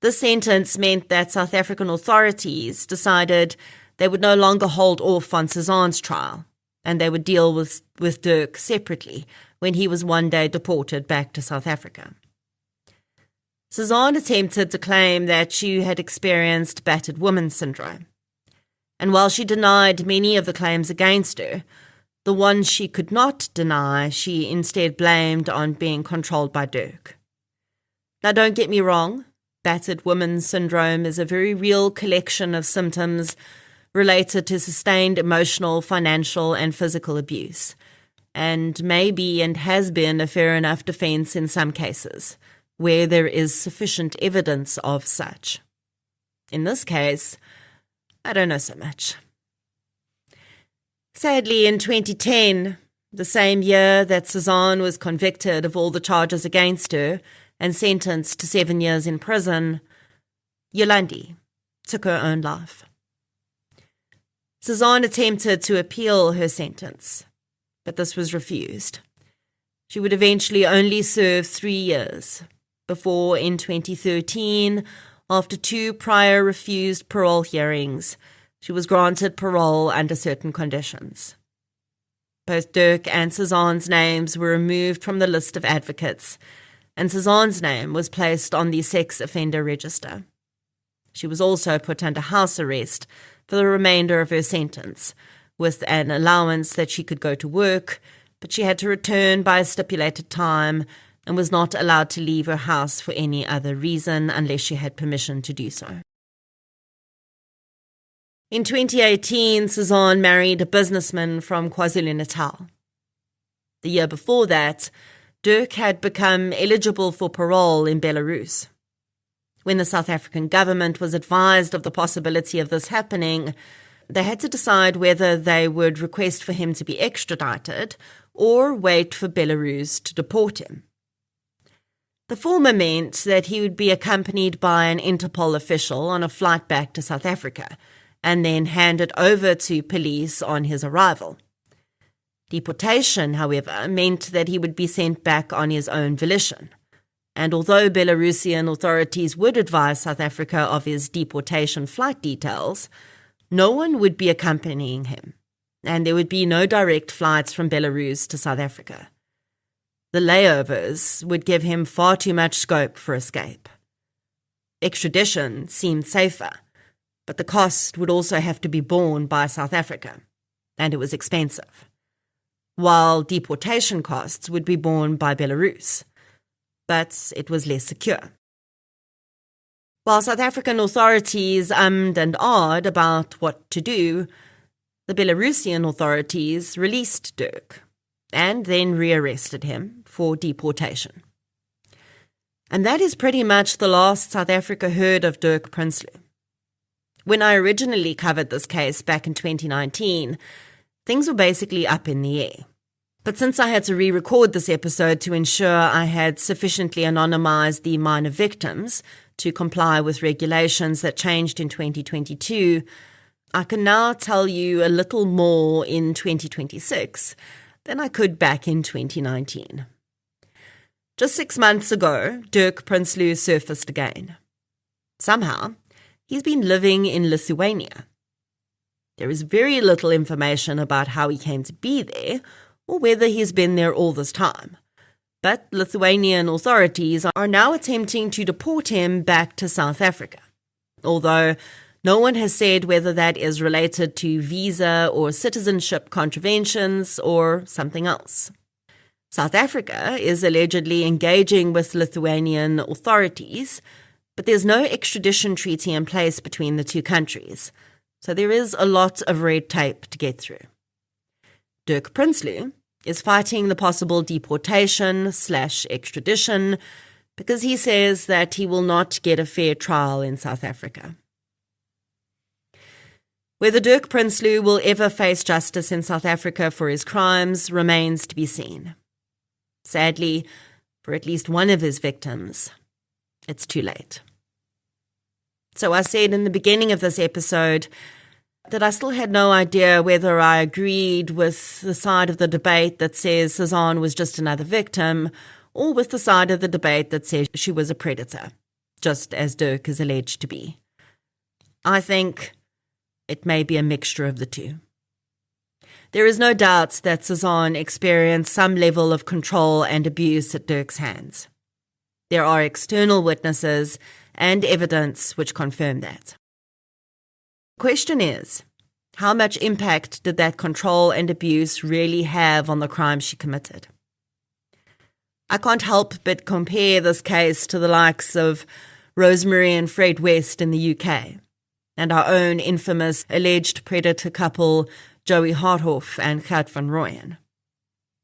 This sentence meant that South African authorities decided they would no longer hold off on Cezanne's trial, and they would deal with Dirk separately when he was one day deported back to South Africa. Cezanne attempted to claim that she had experienced battered woman syndrome, and while she denied many of the claims against her, the ones she could not deny she instead blamed on being controlled by Dirk. Now don't get me wrong, battered woman syndrome is a very real collection of symptoms related to sustained emotional, financial, and physical abuse, and may be and has been a fair enough defense in some cases, where there is sufficient evidence of such. In this case, I don't know so much. Sadly, in 2010, the same year that Cezanne was convicted of all the charges against her and sentenced to 7 years in prison, Yolandi took her own life. Cezanne attempted to appeal her sentence, but this was refused. She would eventually only serve 3 years, before in 2013, after 2 prior refused parole hearings, she was granted parole under certain conditions. Both Dirk and Cezanne's names were removed from the list of advocates, and Cezanne's name was placed on the sex offender register. She was also put under house arrest for the remainder of her sentence, with an allowance that she could go to work, but she had to return by a stipulated time and was not allowed to leave her house for any other reason unless she had permission to do so. In 2018, Cezanne married a businessman from KwaZulu-Natal. The year before that, Dirk had become eligible for parole in Belarus. When the South African government was advised of the possibility of this happening, they had to decide whether they would request for him to be extradited or wait for Belarus to deport him. The former meant that he would be accompanied by an Interpol official on a flight back to South Africa and then handed over to police on his arrival. Deportation, however, meant that he would be sent back on his own volition. And although Belarusian authorities would advise South Africa of his deportation flight details, no one would be accompanying him, and there would be no direct flights from Belarus to South Africa. The layovers would give him far too much scope for escape. Extradition seemed safer, but the cost would also have to be borne by South Africa, and it was expensive, while deportation costs would be borne by Belarus, but it was less secure. While South African authorities ummed and ahed about what to do, the Belarusian authorities released Dirk and then rearrested him for deportation. And that is pretty much the last South Africa heard of Dirk Prinsloo. When I originally covered this case back in 2019, things were basically up in the air. But since I had to re-record this episode to ensure I had sufficiently anonymized the minor victims to comply with regulations that changed in 2022, I can now tell you a little more in 2026 than I could back in 2019. Just 6 months ago, Dirk Prinsloo surfaced again. Somehow, he's been living in Lithuania. There is very little information about how he came to be there or whether he's been there all this time. But Lithuanian authorities are now attempting to deport him back to South Africa, although no one has said whether that is related to visa or citizenship contraventions or something else. South Africa is allegedly engaging with Lithuanian authorities, but there's no extradition treaty in place between the two countries, so there is a lot of red tape to get through. Dirk Prinsloo is fighting the possible deportation/extradition because he says that he will not get a fair trial in South Africa. Whether Dirk Prinsloo will ever face justice in South Africa for his crimes remains to be seen. Sadly, for at least one of his victims, it's too late. So I said in the beginning of this episode, that I still had no idea whether I agreed with the side of the debate that says Cezanne was just another victim, or with the side of the debate that says she was a predator, just as Dirk is alleged to be. I think it may be a mixture of the two. There is no doubt that Cezanne experienced some level of control and abuse at Dirk's hands. There are external witnesses and evidence which confirm that. The question is, how much impact did that control and abuse really have on the crime she committed? I can't help but compare this case to the likes of Rosemary and Fred West in the UK, and our own infamous alleged predator couple Joey Harthoff and Gert van Rooyen.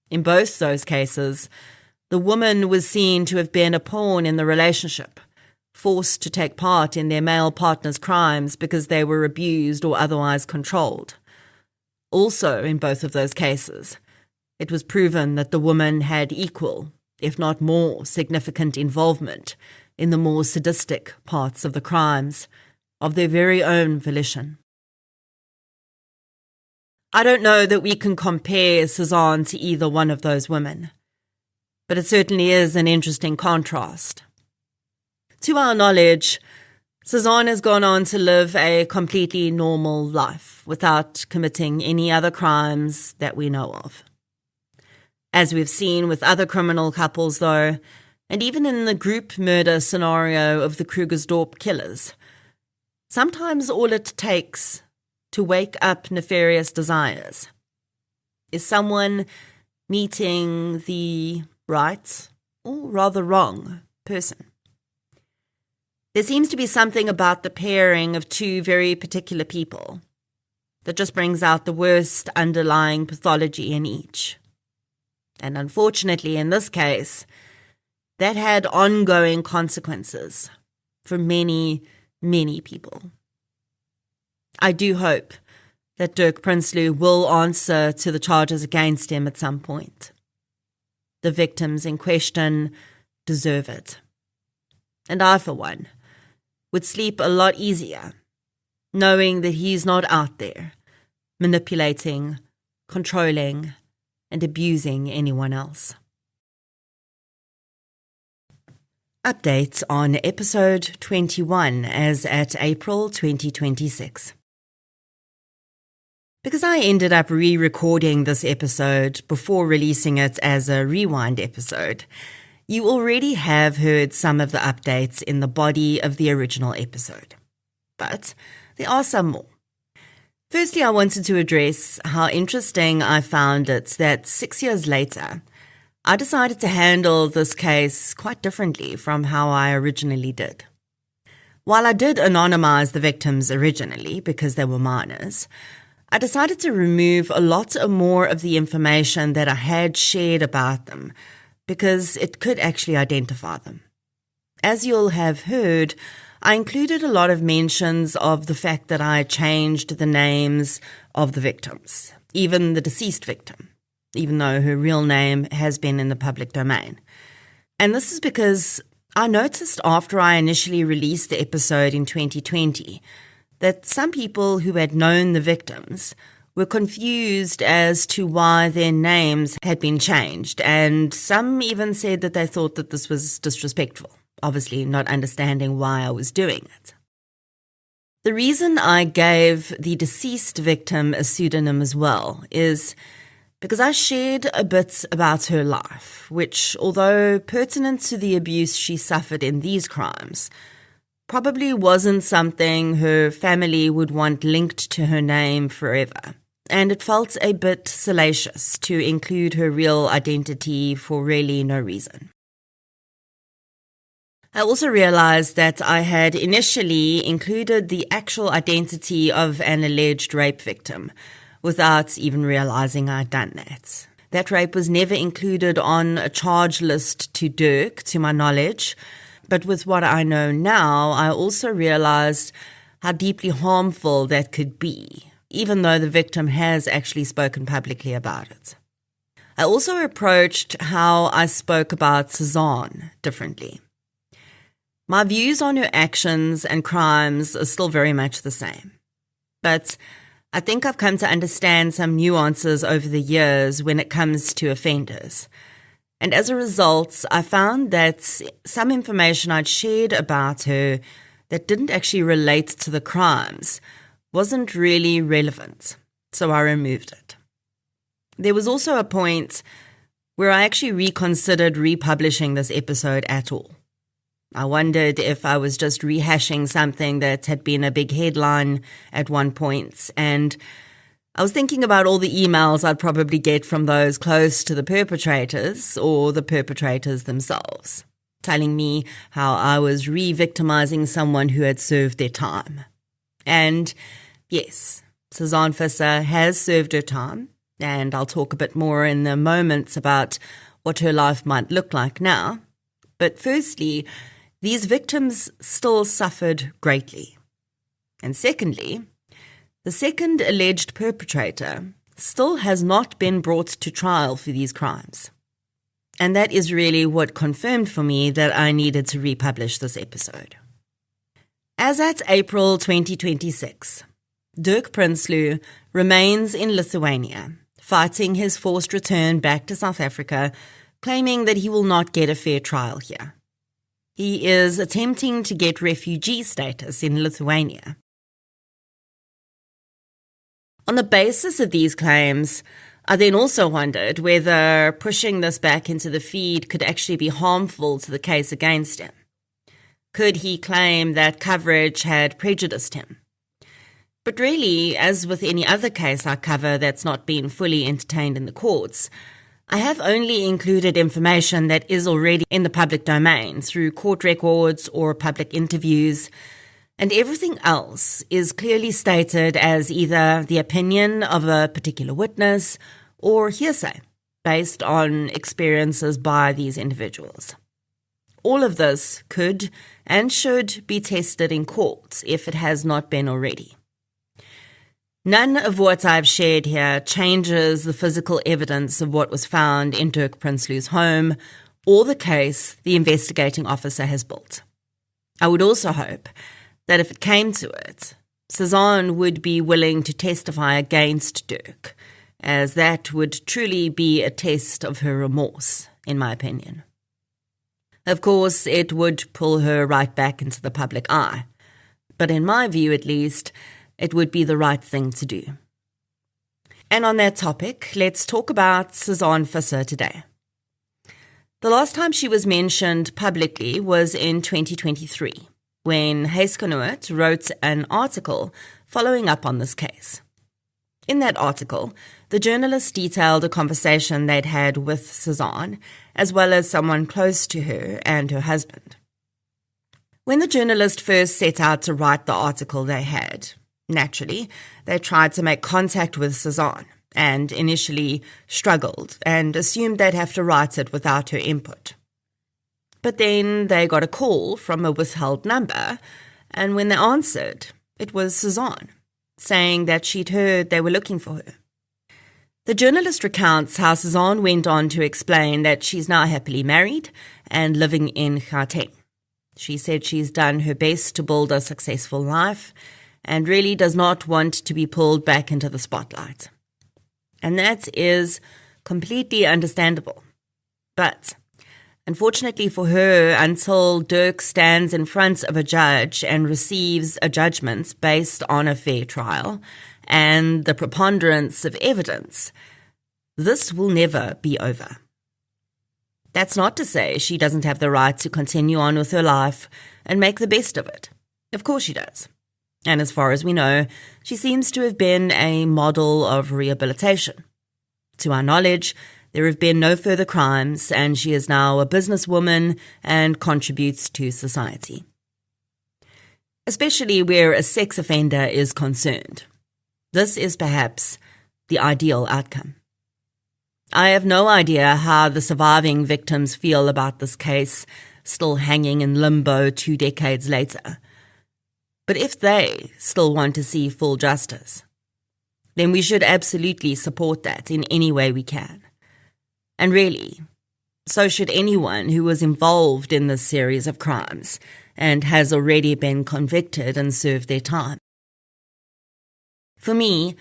In both those cases, the woman was seen to have been a pawn in the relationship, forced to take part in their male partner's crimes because they were abused or otherwise controlled. Also, in both of those cases, it was proven that the woman had equal, if not more, significant involvement in the more sadistic parts of the crimes, of their very own volition. I don't know that we can compare Cezanne to either one of those women, but it certainly is an interesting contrast. To our knowledge, Cezanne has gone on to live a completely normal life without committing any other crimes that we know of. As we've seen with other criminal couples, though, and even in the group murder scenario of the Krugersdorp killers, sometimes all it takes to wake up nefarious desires is someone meeting the right, or rather wrong, person. There seems to be something about the pairing of two very particular people that just brings out the worst underlying pathology in each. And unfortunately, in this case, that had ongoing consequences for many, many people. I do hope that Dirk Prinsloo will answer to the charges against him at some point. The victims in question deserve it. And I, for one, would sleep a lot easier knowing that he's not out there manipulating, controlling, and abusing anyone else. Updates on episode 21 as at April 2026. Because I ended up re-recording this episode before releasing it as a rewind episode, you already have heard some of the updates in the body of the original episode. But there are some more. Firstly, I wanted to address how interesting I found it that 6 years later, I decided to handle this case quite differently from how I originally did. While I did anonymize the victims originally because they were minors, I decided to remove a lot more of the information that I had shared about them because it could actually identify them. As you'll have heard, I included a lot of mentions of the fact that I changed the names of the victims, even the deceased victim, even though her real name has been in the public domain. And this is because I noticed after I initially released the episode in 2020 that some people who had known the victims were confused as to why their names had been changed, and some even said that they thought that this was disrespectful, obviously not understanding why I was doing it. The reason I gave the deceased victim a pseudonym as well is because I shared a bit about her life, which, although pertinent to the abuse she suffered in these crimes, probably wasn't something her family would want linked to her name forever. And it felt a bit salacious to include her real identity for really no reason. I also realized that I had initially included the actual identity of an alleged rape victim without even realizing I'd done that. That rape was never included on a charge list to Dirk, to my knowledge, but with what I know now, I also realized how deeply harmful that could be, even though the victim has actually spoken publicly about it. I also approached how I spoke about Cezanne differently. My views on her actions and crimes are still very much the same, but I think I've come to understand some nuances over the years when it comes to offenders. And as a result, I found that some information I'd shared about her that didn't actually relate to the crimes wasn't really relevant, so I removed it. There was also a point where I actually reconsidered republishing this episode at all. I wondered if I was just rehashing something that had been a big headline at one point, and I was thinking about all the emails I'd probably get from those close to the perpetrators or the perpetrators themselves, telling me how I was re-victimizing someone who had served their time. And yes, Cezanne Visser has served her time, and I'll talk a bit more in the moments about what her life might look like now. But firstly, these victims still suffered greatly. And secondly, the second alleged perpetrator still has not been brought to trial for these crimes. And that is really what confirmed for me that I needed to republish this episode. As at April 2026, Dirk Prinsloo remains in Lithuania, fighting his forced return back to South Africa, claiming that he will not get a fair trial here. He is attempting to get refugee status in Lithuania. On the basis of these claims, I then also wondered whether pushing this back into the feed could actually be harmful to the case against him. Could he claim that coverage had prejudiced him? But really, as with any other case I cover that's not been fully entertained in the courts, I have only included information that is already in the public domain through court records or public interviews, and everything else is clearly stated as either the opinion of a particular witness or hearsay based on experiences by these individuals. All of this could and should be tested in court if it has not been already. None of what I've shared here changes the physical evidence of what was found in Dirk Prinsloo's home or the case the investigating officer has built. I would also hope that if it came to it, Cezanne would be willing to testify against Dirk, as that would truly be a test of her remorse, in my opinion. Of course, it would pull her right back into the public eye, but in my view at least, it would be the right thing to do. And on that topic, let's talk about Cezanne Visser today. The last time she was mentioned publicly was in 2023, when Huisgenoot wrote an article following up on this case. In that article, the journalist detailed a conversation they'd had with Cezanne, as well as someone close to her and her husband. When the journalist first set out to write the article they had, naturally, they tried to make contact with Cezanne and initially struggled and assumed they'd have to write it without her input. But then they got a call from a withheld number, and when they answered, it was Cezanne, saying that she'd heard they were looking for her. The journalist recounts how Cezanne went on to explain that she's now happily married and living in Gauteng. She said she's done her best to build a successful life and really does not want to be pulled back into the spotlight. And that is completely understandable. But unfortunately for her, until Dirk stands in front of a judge and receives a judgment based on a fair trial and the preponderance of evidence, this will never be over. That's not to say she doesn't have the right to continue on with her life and make the best of it. Of course she does. And as far as we know, she seems to have been a model of rehabilitation. To our knowledge, there have been no further crimes, and she is now a businesswoman and contributes to society. Especially where a sex offender is concerned. This is perhaps the ideal outcome. I have no idea how the surviving victims feel about this case, still hanging in limbo 2 decades later. But if they still want to see full justice, then we should absolutely support that in any way we can. And really, so should anyone who was involved in this series of crimes and has already been convicted and served their time. For me,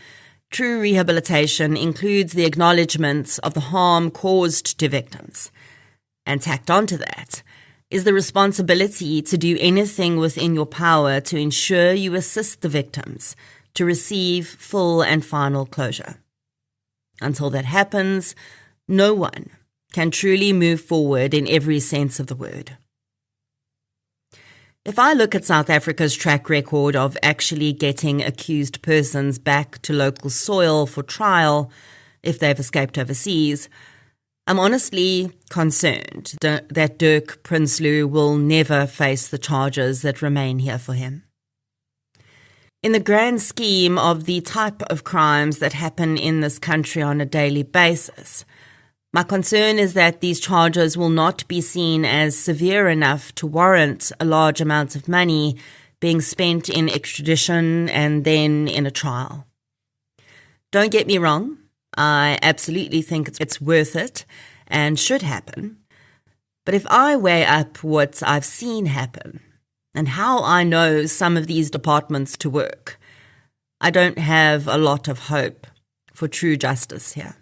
true rehabilitation includes the acknowledgement of the harm caused to victims. And tacked onto that is the responsibility to do anything within your power to ensure you assist the victims to receive full and final closure. Until that happens, no one can truly move forward in every sense of the word. If I look at South Africa's track record of actually getting accused persons back to local soil for trial if they've escaped overseas, I'm honestly concerned that Dirk Prinsloo will never face the charges that remain here for him. In the grand scheme of the type of crimes that happen in this country on a daily basis, my concern is that these charges will not be seen as severe enough to warrant a large amount of money being spent in extradition and then in a trial. Don't get me wrong, I absolutely think it's worth it and should happen. But if I weigh up what I've seen happen and how I know some of these departments to work, I don't have a lot of hope for true justice here,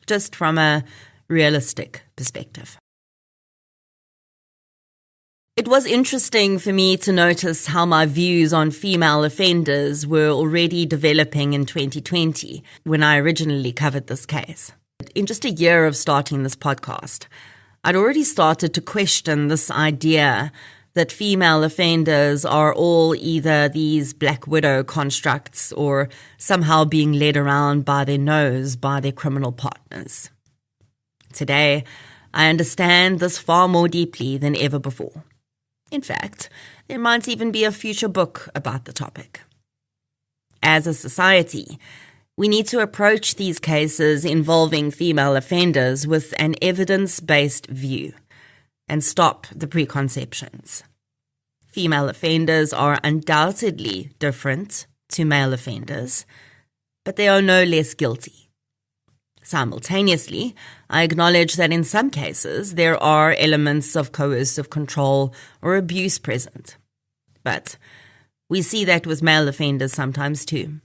just from a realistic perspective. It was interesting for me to notice how my views on female offenders were already developing in 2020 when I originally covered this case. In just a year of starting this podcast, I'd already started to question this idea that female offenders are all either these Black Widow constructs or somehow being led around by their nose by their criminal partners. Today, I understand this far more deeply than ever before. In fact, there might even be a future book about the topic. As a society, we need to approach these cases involving female offenders with an evidence-based view and stop the preconceptions. Female offenders are undoubtedly different to male offenders, but they are no less guilty. Simultaneously, I acknowledge that in some cases there are elements of coercive control or abuse present. But we see that with male offenders sometimes too.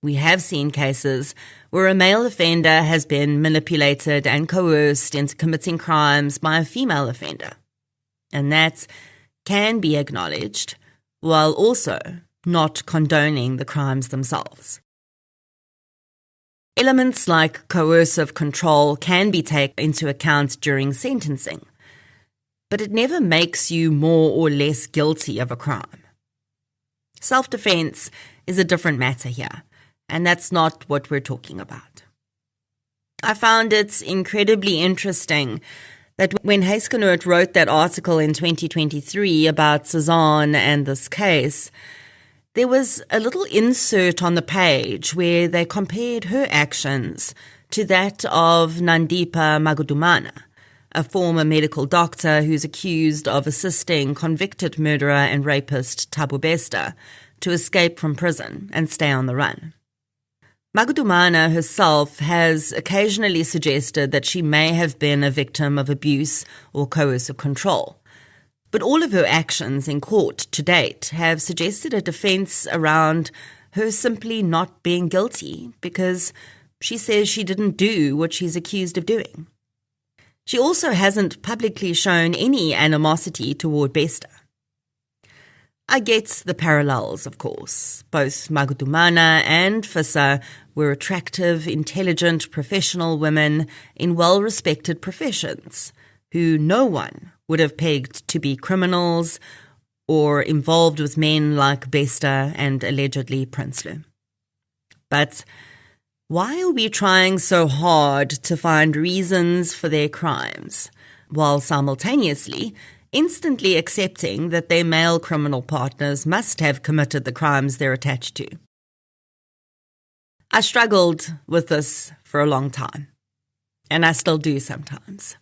We have seen cases where a male offender has been manipulated and coerced into committing crimes by a female offender. And that can be acknowledged while also not condoning the crimes themselves. Elements like coercive control can be taken into account during sentencing, but it never makes you more or less guilty of a crime. Self-defense is a different matter here, and that's not what we're talking about. I found it incredibly interesting that when Huisgenoot wrote that article in 2023 about Cezanne and this case, there was a little insert on the page where they compared her actions to that of Nandipa Magudumana, a former medical doctor who's accused of assisting convicted murderer and rapist Thabo Bester to escape from prison and stay on the run. Magudumana herself has occasionally suggested that she may have been a victim of abuse or coercive control. But all of her actions in court to date have suggested a defense around her simply not being guilty because she says she didn't do what she's accused of doing. She also hasn't publicly shown any animosity toward Bester. I get the parallels, of course. Both Magudumana and Visser were attractive, intelligent, professional women in well-respected professions who no one would have pegged to be criminals or involved with men like Bester and allegedly Prinsloo. But why are we trying so hard to find reasons for their crimes, while simultaneously instantly accepting that their male criminal partners must have committed the crimes they're attached to? I struggled with this for a long time, and I still do sometimes.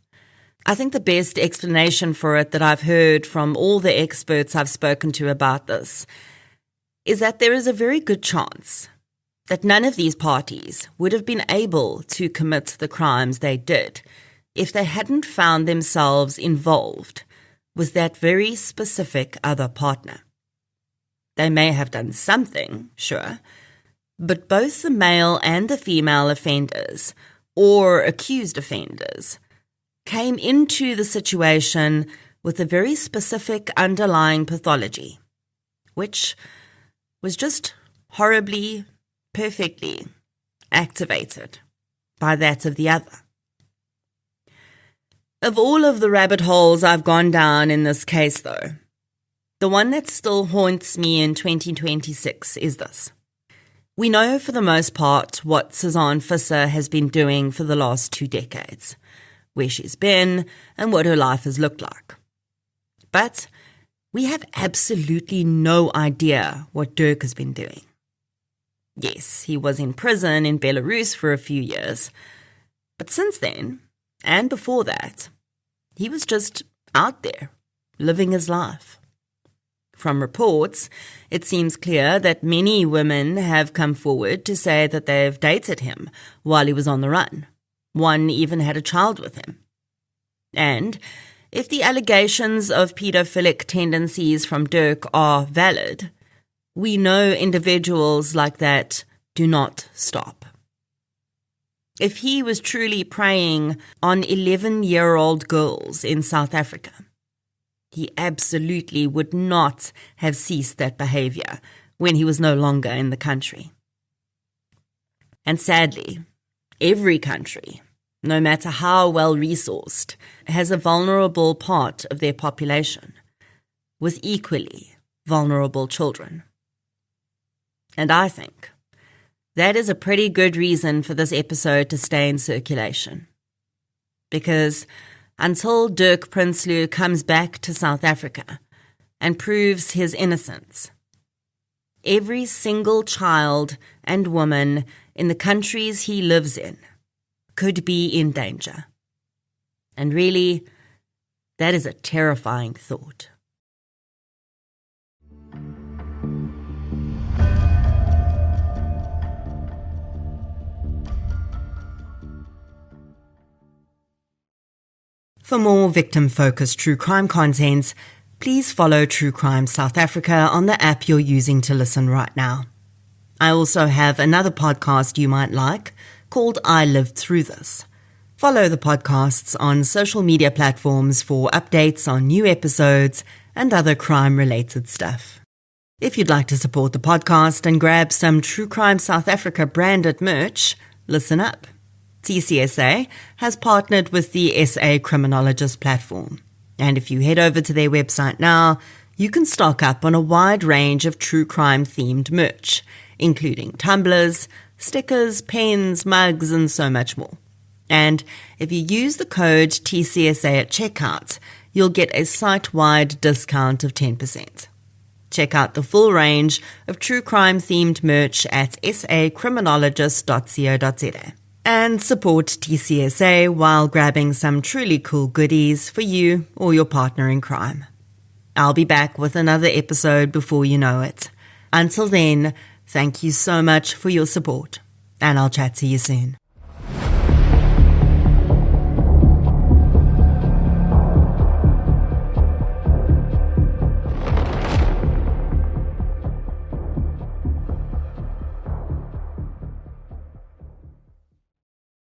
I think the best explanation for it that I've heard from all the experts I've spoken to about this is that there is a very good chance that none of these parties would have been able to commit the crimes they did if they hadn't found themselves involved with that very specific other partner. They may have done something, sure, But both the male and the female offenders, or accused offenders, came into the situation with a very specific underlying pathology, which was just horribly, perfectly activated by that of the other. Of all of the rabbit holes I've gone down in this case, though, the one that still haunts me in 2026 is this. We know for the most part what Cezanne Visser has been doing for the last 2 decades, where she's been and what her life has looked like. But we have absolutely no idea what Dirk has been doing. Yes, he was in prison in Belarus for a few years, but since then, and before that, he was just out there, living his life. From reports, it seems clear that many women have come forward to say that they've dated him while he was on the run. One even had a child with him. And if the allegations of paedophilic tendencies from Dirk are valid, we know individuals like that do not stop. If he was truly preying on 11-year-old girls in South Africa, he absolutely would not have ceased that behavior when he was no longer in the country. And sadly, every country, no matter how well-resourced, has a vulnerable part of their population with equally vulnerable children. And I think that is a pretty good reason for this episode to stay in circulation. Because until Dirk Prinsloo comes back to South Africa and proves his innocence, every single child and woman in the countries he lives in could be in danger. And really, that is a terrifying thought. For more victim-focused true crime content, please follow True Crime South Africa on the app you're using to listen right now. I also have another podcast you might like called I Lived Through This. Follow the podcasts on social media platforms for updates on new episodes and other crime-related stuff. If you'd like to support the podcast and grab some True Crime South Africa branded merch, listen up. TCSA has partnered with the SA Criminologist platform, and if you head over to their website now, you can stock up on a wide range of true crime-themed merch, including tumblers, stickers, pens, mugs, and so much more. And if you use the code TCSA at checkout, you'll get a site-wide discount of 10%. Check out the full range of true crime-themed merch at sacriminologist.co.za. And support TCSA while grabbing some truly cool goodies for you or your partner in crime. I'll be back with another episode before you know it. Until then, thank you so much for your support, and I'll chat to you soon.